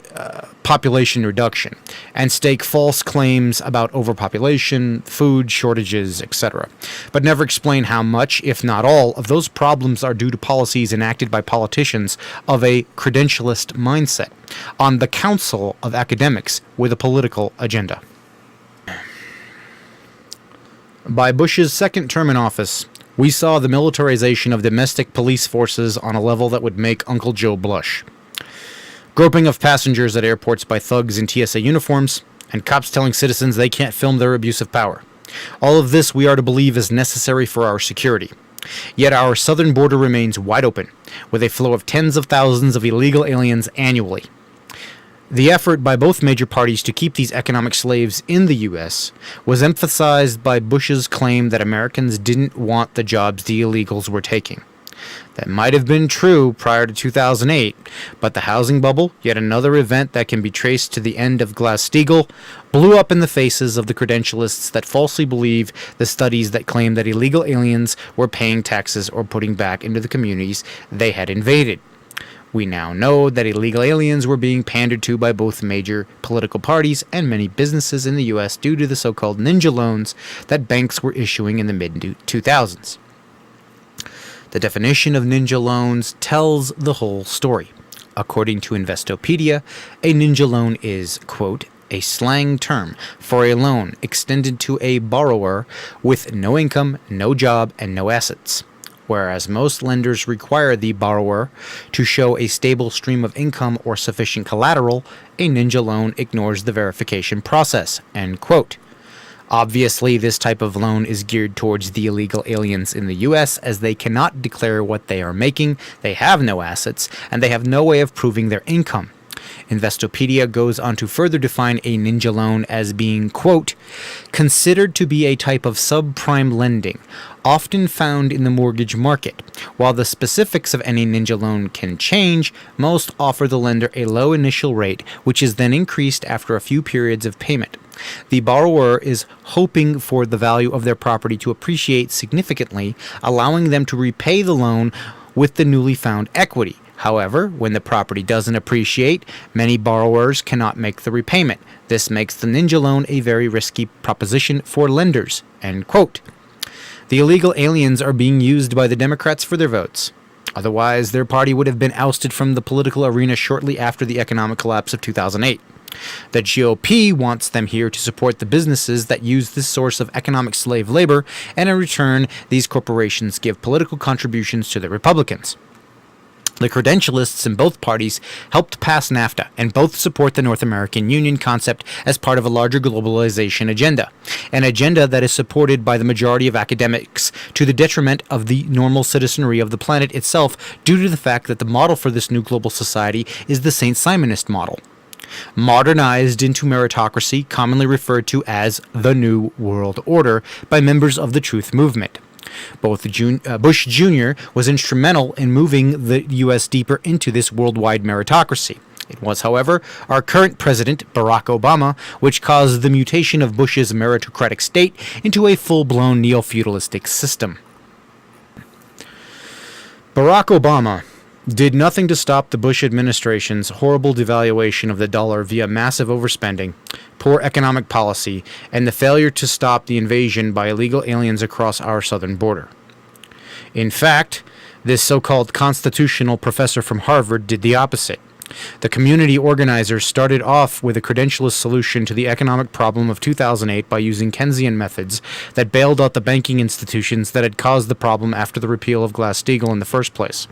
A: population reduction, and stake false claims about overpopulation, food shortages, etc., but never explain how much, if not all, of those problems are due to policies enacted by politicians of a credentialist mindset on the Council of Academics with a political agenda. By Bush's second term in office, we saw the militarization of domestic police forces on a level that would make Uncle Joe blush. Groping of passengers at airports by thugs in TSA uniforms, and cops telling citizens they can't film their abuse of power. All of this we are to believe is necessary for our security. Yet our southern border remains wide open, with a flow of tens of thousands of illegal aliens annually. The effort by both major parties to keep these economic slaves in the U.S. was emphasized by Bush's claim that Americans didn't want the jobs the illegals were taking. That might have been true prior to 2008, but the housing bubble, yet another event that can be traced to the end of Glass-Steagall, blew up in the faces of the credentialists that falsely believe the studies that claim that illegal aliens were paying taxes or putting back into the communities they had invaded. We now know that illegal aliens were being pandered to by both major political parties and many businesses in the U.S. due to the so-called ninja loans that banks were issuing in the mid-2000s. The definition of ninja loans tells the whole story. According to Investopedia, a ninja loan is, quote, a slang term for a loan extended to a borrower with no income, no job, and no assets. Whereas most lenders require the borrower to show a stable stream of income or sufficient collateral, a ninja loan ignores the verification process, end quote. Obviously, this type of loan is geared towards the illegal aliens in the U.S. as they cannot declare what they are making, they have no assets, and they have no way of proving their income. Investopedia goes on to further define a ninja loan as being, quote, considered to be a type of subprime lending, often found in the mortgage market. While the specifics of any ninja loan can change, most offer the lender a low initial rate, which is then increased after a few periods of payment. The borrower is hoping for the value of their property to appreciate significantly, allowing them to repay the loan with the newly found equity. However, when the property doesn't appreciate, many borrowers cannot make the repayment. This makes the ninja loan a very risky proposition for lenders, end quote. The illegal aliens are being used by the Democrats for their votes. Otherwise, their party would have been ousted from the political arena shortly after the economic collapse of 2008. The GOP wants them here to support the businesses that use this source of economic slave labor, and in return, these corporations give political contributions to the Republicans. The credentialists in both parties helped pass NAFTA, and both support the North American Union concept as part of a larger globalization agenda, an agenda that is supported by the majority of academics to the detriment of the normal citizenry of the planet itself due to the fact that the model for this new global society is the St. Simonist model. Modernized into meritocracy, commonly referred to as the New World Order by members of the Truth Movement. Bush Jr. was instrumental in moving the U.S. deeper into this worldwide meritocracy. It was, however, our current president, Barack Obama, which caused the mutation of Bush's meritocratic state into a full-blown neo-feudalistic system. Barack Obama did nothing to stop the Bush administration's horrible devaluation of the dollar via massive overspending, poor economic policy, and the failure to stop the invasion by illegal aliens across our southern border. In fact, this so-called constitutional professor from Harvard did the opposite. The community organizers started off with a credentialist solution to the economic problem of 2008 by using Keynesian methods that bailed out the banking institutions that had caused the problem after the repeal of Glass-Steagall in the first place.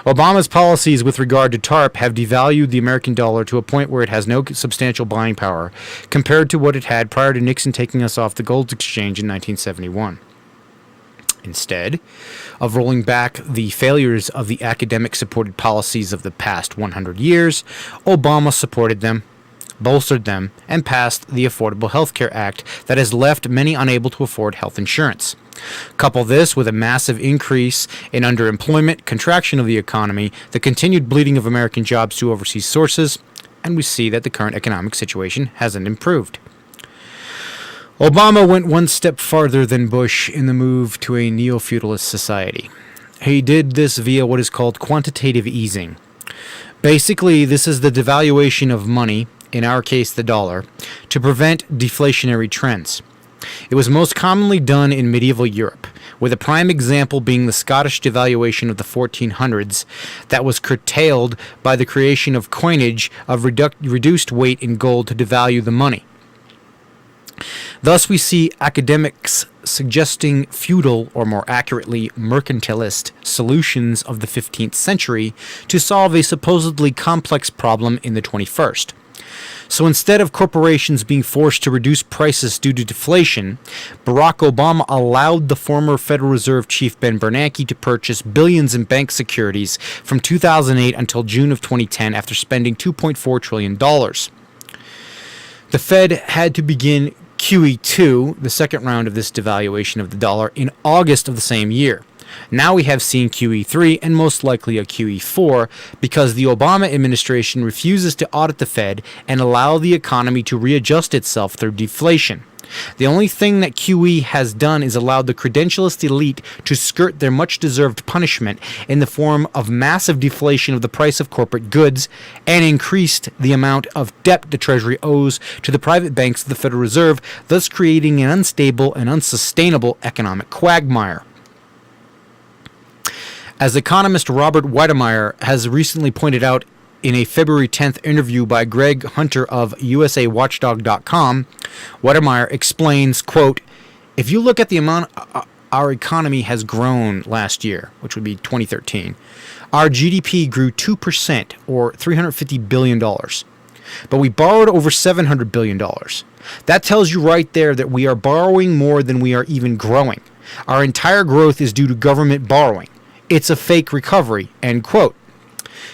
A: Obama's policies with regard to TARP have devalued the American dollar to a point where it has no substantial buying power compared to what it had prior to Nixon taking us off the gold exchange in 1971. Instead of rolling back the failures of the academic-supported policies of the past 100 years, Obama supported them, bolstered them, and passed the Affordable Health Care Act that has left many unable to afford health insurance. Couple this with a massive increase in underemployment, contraction of the economy, the continued bleeding of American jobs to overseas sources, and we see that the current economic situation hasn't improved. Obama went one step farther than Bush in the move to a neo-feudalist society. He did this via what is called quantitative easing. Basically, this is the devaluation of money, in our case the dollar, to prevent deflationary trends. It was most commonly done in medieval Europe, with a prime example being the Scottish devaluation of the 1400s that was curtailed by the creation of coinage of reduced weight in gold to devalue the money. Thus we see academics suggesting feudal, or more accurately mercantilist, solutions of the 15th century to solve a supposedly complex problem in the 21st. So instead of corporations being forced to reduce prices due to deflation, Barack Obama allowed the former Federal Reserve Chief Ben Bernanke to purchase billions in bank securities from 2008 until June of 2010 after spending $2.4 trillion. The Fed had to begin QE2, the second round of this devaluation of the dollar, in August of the same year. Now we have seen QE3 and most likely a QE4 because the Obama administration refuses to audit the Fed and allow the economy to readjust itself through deflation. The only thing that QE has done is allowed the credentialist elite to skirt their much-deserved punishment in the form of massive deflation of the price of corporate goods and increased the amount of debt the Treasury owes to the private banks of the Federal Reserve, thus creating an unstable and unsustainable economic quagmire. As economist Robert Weidemeyer has recently pointed out in a February 10th interview by Greg Hunter of USAWatchdog.com, Weidemeyer explains, quote, if you look at the amount our economy has grown last year, which would be 2013, our GDP grew 2% or $350 billion. But we borrowed over $700 billion. That tells you right there that we are borrowing more than we are even growing. Our entire growth is due to government borrowing. It's a fake recovery, end quote.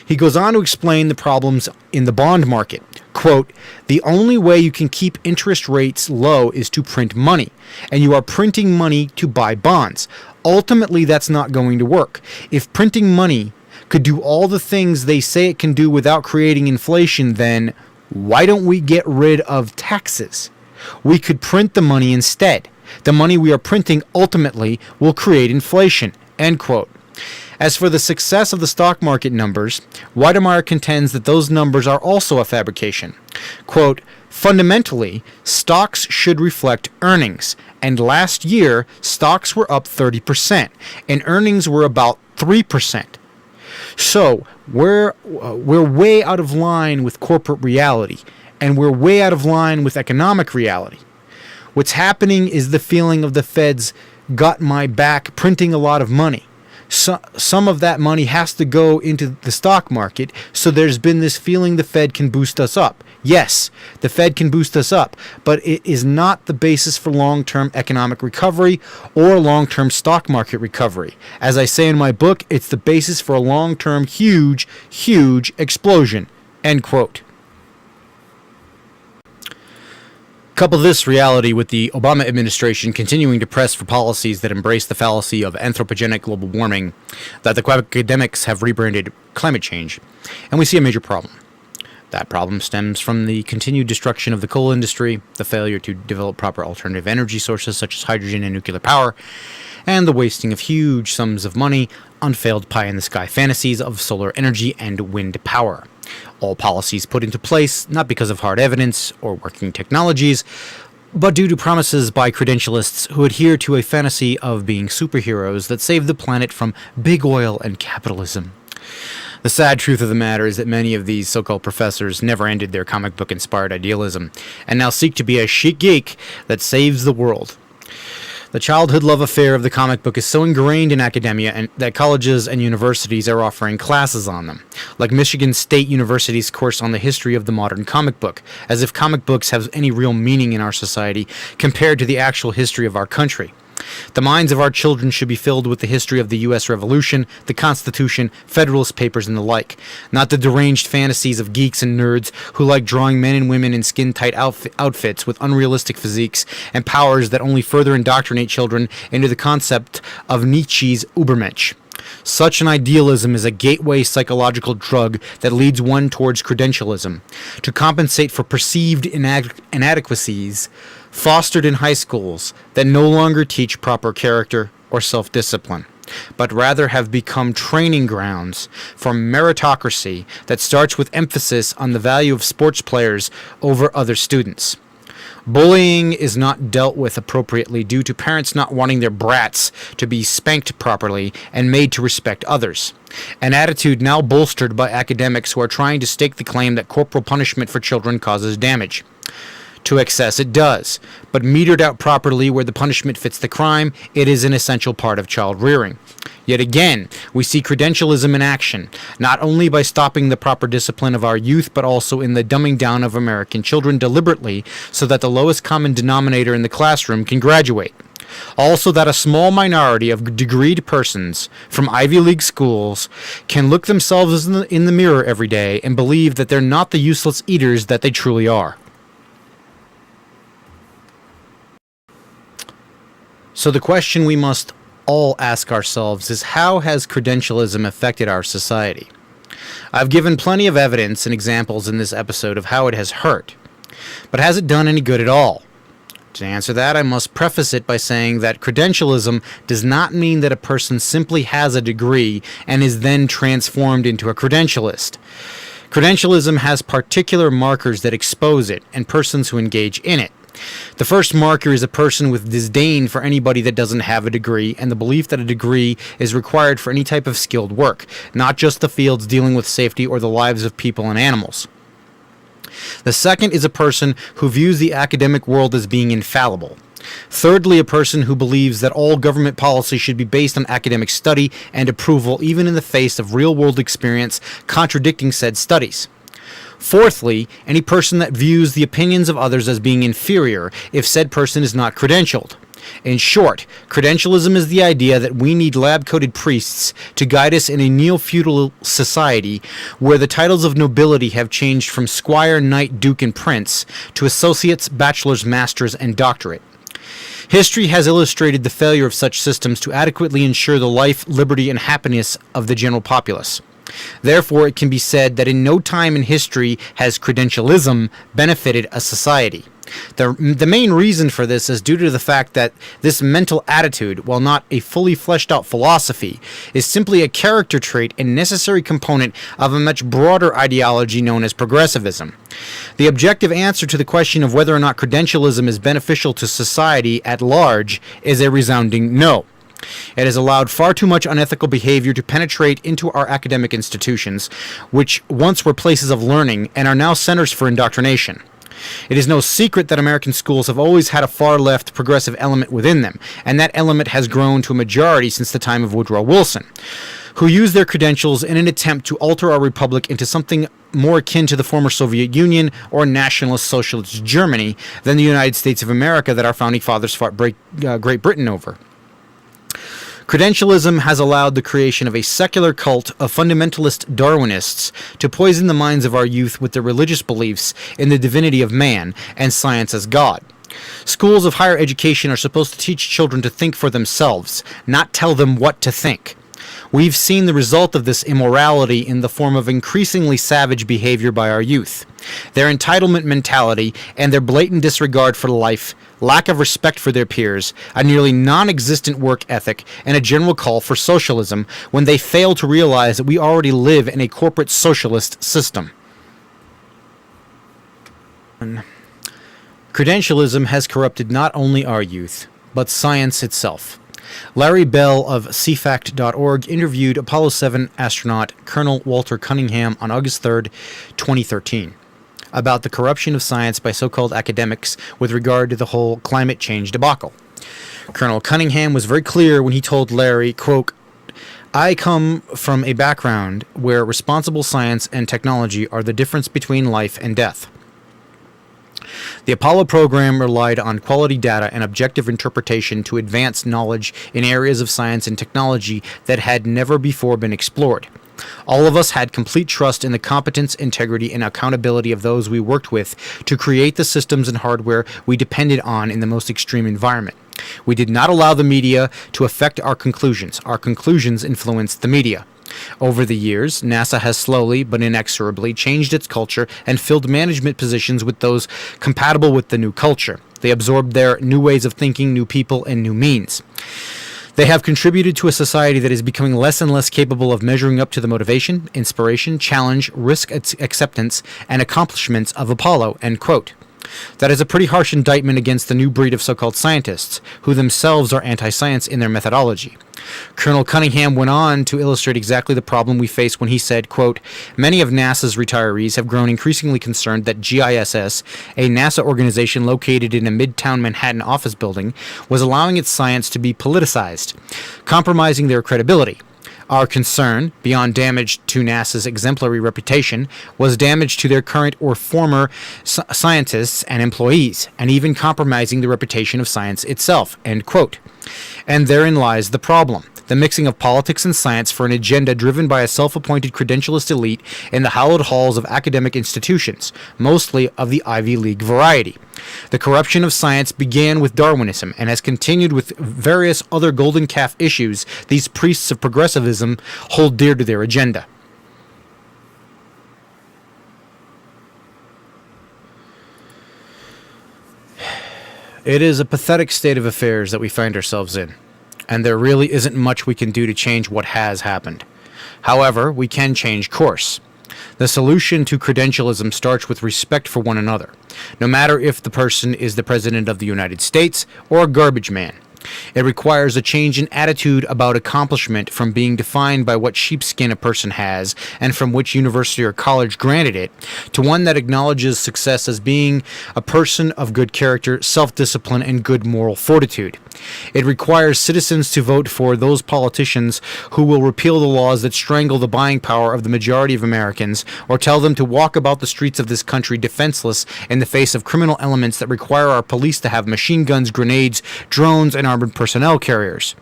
A: He goes on to explain the problems in the bond market. Quote, the only way you can keep interest rates low is to print money, and you are printing money to buy bonds. Ultimately, that's not going to work. If printing money could do all the things they say it can do without creating inflation, then why don't we get rid of taxes? We could print the money instead. The money we are printing ultimately will create inflation, end quote. As for the success of the stock market numbers, Weidemeyer contends that those numbers are also a fabrication. Quote, fundamentally, stocks should reflect earnings, and last year, stocks were up 30%, and earnings were about 3%. So, we're way out of line with corporate reality, and we're way out of line with economic reality. What's happening is the feeling of the Fed's got my back printing a lot of money. Some of that money has to go into the stock market, so there's been this feeling the Fed can boost us up. Yes, the Fed can boost us up, but it is not the basis for long-term economic recovery or long-term stock market recovery. As I say in my book, it's the basis for a long-term huge, huge explosion. End quote. Couple this reality with the Obama administration continuing to press for policies that embrace the fallacy of anthropogenic global warming that the academics have rebranded climate change, and we see a major problem. That problem stems from the continued destruction of the coal industry, the failure to develop proper alternative energy sources such as hydrogen and nuclear power, and the wasting of huge sums of money on failed pie-in-the-sky fantasies of solar energy and wind power. All policies put into place not because of hard evidence or working technologies, but due to promises by credentialists who adhere to a fantasy of being superheroes that save the planet from big oil and capitalism. The sad truth of the matter is that many of these so-called professors never ended their comic book-inspired idealism, and now seek to be a chic geek that saves the world. The childhood love affair of the comic book is so ingrained in academia and that colleges and universities are offering classes on them, like Michigan State University's course on the history of the modern comic book, as if comic books have any real meaning in our society compared to the actual history of our country. The minds of our children should be filled with the history of the U.S. Revolution, the Constitution, Federalist Papers, and the like, not the deranged fantasies of geeks and nerds who like drawing men and women in skin-tight outfits with unrealistic physiques and powers that only further indoctrinate children into the concept of Nietzsche's Übermensch. Such an idealism is a gateway psychological drug that leads one towards credentialism, to compensate for perceived inadequacies fostered in high schools that no longer teach proper character or self-discipline, but rather have become training grounds for meritocracy that starts with emphasis on the value of sports players over other students. Bullying is not dealt with appropriately due to parents not wanting their brats to be spanked properly and made to respect others, an attitude now bolstered by academics who are trying to stake the claim that corporal punishment for children causes damage. To excess it does, but metered out properly where the punishment fits the crime, it is an essential part of child rearing. Yet again, we see credentialism in action, not only by stopping the proper discipline of our youth, but also in the dumbing down of American children deliberately so that the lowest common denominator in the classroom can graduate. Also that a small minority of degreed persons from Ivy League schools can look themselves in the mirror every day and believe that they're not the useless eaters that they truly are. So the question we must all ask ourselves is, how has credentialism affected our society? I've given plenty of evidence and examples in this episode of how it has hurt, but has it done any good at all? To answer that, I must preface it by saying that credentialism does not mean that a person simply has a degree and is then transformed into a credentialist. Credentialism has particular markers that expose it and persons who engage in it. The first marker is a person with disdain for anybody that doesn't have a degree, and the belief that a degree is required for any type of skilled work, not just the fields dealing with safety or the lives of people and animals. The second is a person who views the academic world as being infallible. Thirdly, a person who believes that all government policy should be based on academic study and approval, even in the face of real-world experience contradicting said studies. Fourthly, any person that views the opinions of others as being inferior if said person is not credentialed. In short, credentialism is the idea that we need lab-coated priests to guide us in a neo-feudal society where the titles of nobility have changed from squire, knight, duke, and prince to associates, bachelors, masters, and doctorate. History has illustrated the failure of such systems to adequately ensure the life, liberty, and happiness of the general populace. Therefore, it can be said that in no time in history has credentialism benefited a society. The main reason for this is due to the fact that this mental attitude, while not a fully fleshed out philosophy, is simply a character trait and necessary component of a much broader ideology known as progressivism. The objective answer to the question of whether or not credentialism is beneficial to society at large is a resounding no. It has allowed far too much unethical behavior to penetrate into our academic institutions, which once were places of learning and are now centers for indoctrination. It is no secret that American schools have always had a far-left progressive element within them, and that element has grown to a majority since the time of Woodrow Wilson, who used their credentials in an attempt to alter our republic into something more akin to the former Soviet Union or nationalist socialist Germany than the United States of America that our founding fathers fought Great Britain over. Credentialism has allowed the creation of a secular cult of fundamentalist Darwinists to poison the minds of our youth with their religious beliefs in the divinity of man and science as God. Schools of higher education are supposed to teach children to think for themselves, not tell them what to think. We've seen the result of this immorality in the form of increasingly savage behavior by our youth. Their entitlement mentality and their blatant disregard for life, lack of respect for their peers, a nearly non-existent work ethic, and a general call for socialism when they fail to realize that we already live in a corporate socialist system. Credentialism has corrupted not only our youth, but science itself. Larry Bell of CFACT.org interviewed Apollo 7 astronaut Colonel Walter Cunningham on August 3, 2013, about the corruption of science by so-called academics with regard to the whole climate change debacle. Colonel Cunningham was very clear when he told Larry, quote, "I come from a background where responsible science and technology are the difference between life and death. The Apollo program relied on quality data and objective interpretation to advance knowledge in areas of science and technology that had never before been explored. All of us had complete trust in the competence, integrity, and accountability of those we worked with to create the systems and hardware we depended on in the most extreme environment. We did not allow the media to affect our conclusions. Our conclusions influenced the media. Over the years, NASA has slowly but inexorably changed its culture and filled management positions with those compatible with the new culture. They absorbed their new ways of thinking, new people, and new means. They have contributed to a society that is becoming less and less capable of measuring up to the motivation, inspiration, challenge, risk acceptance, and accomplishments of Apollo," end quote. That is a pretty harsh indictment against the new breed of so-called scientists, who themselves are anti-science in their methodology. Colonel Cunningham went on to illustrate exactly the problem we face when he said, quote, "Many of NASA's retirees have grown increasingly concerned that GISS, a NASA organization located in a midtown Manhattan office building, was allowing its science to be politicized, compromising their credibility. Our concern, beyond damage to NASA's exemplary reputation, was damage to their current or former scientists and employees, and even compromising the reputation of science itself." End quote. And therein lies the problem. The mixing of politics and science for an agenda driven by a self-appointed credentialist elite in the hallowed halls of academic institutions, mostly of the Ivy League variety. The corruption of science began with Darwinism and has continued with various other golden calf issues these priests of progressivism hold dear to their agenda. It is a pathetic state of affairs that we find ourselves in, and there really isn't much we can do to change what has happened. However, we can change course. The solution to credentialism starts with respect for one another, no matter if the person is the President of the United States or a garbage man. It requires a change in attitude about accomplishment from being defined by what sheepskin a person has and from which university or college granted it, to one that acknowledges success as being a person of good character, self-discipline, and good moral fortitude. It requires citizens to vote for those politicians who will repeal the laws that strangle the buying power of the majority of Americans, or tell them to walk about the streets of this country defenseless in the face of criminal elements that require our police to have machine guns, grenades, drones, and armored personnel carriers.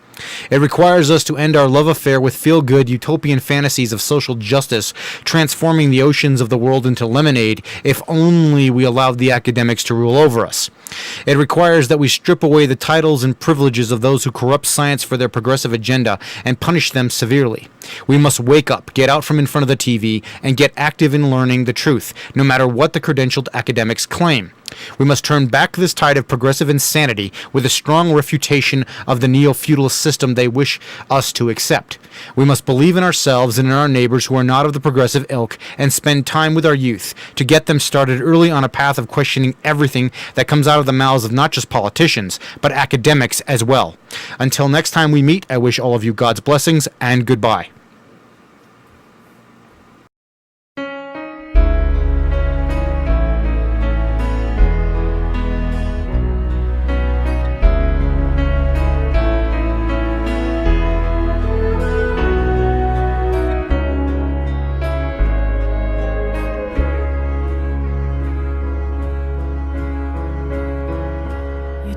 A: It requires us to end our love affair with feel-good utopian fantasies of social justice, transforming the oceans of the world into lemonade if only we allowed the academics to rule over us. It requires that we strip away the titles and privileges of those who corrupt science for their progressive agenda and punish them severely. We must wake up, get out from in front of the TV, and get active in learning the truth, no matter what the credentialed academics claim. We must turn back this tide of progressive insanity with a strong refutation of the neo-feudalist system they wish us to accept. We must believe in ourselves and in our neighbors who are not of the progressive ilk, and spend time with our youth to get them started early on a path of questioning everything that comes out of the mouths of not just politicians, but academics as well. Until next time we meet, I wish all of you God's blessings and goodbye.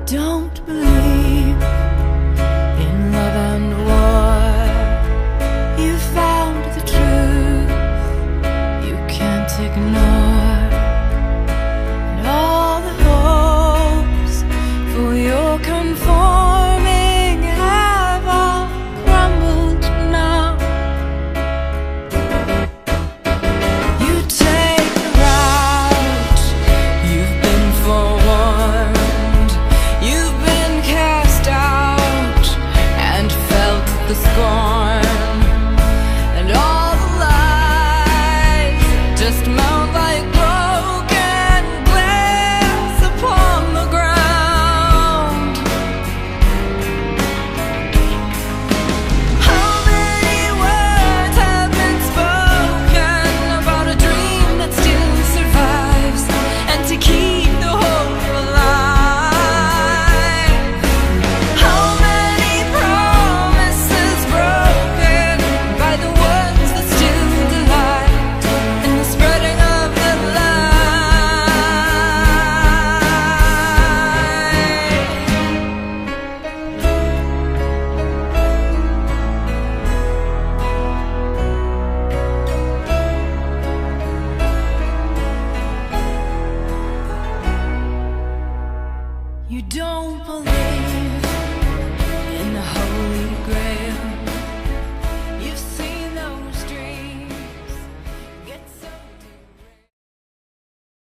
Q: Don't believe in love and war. You found the truth you can't ignore, and all the hopes for your conforming have all crumbled now. You take the route you've been forewarned. You've been cast out and felt the scorn, and all the lies just mount like broken glass upon the ground. How many words have been spoken about a dream that still survives, and to keep the hope alive? You don't believe in the hope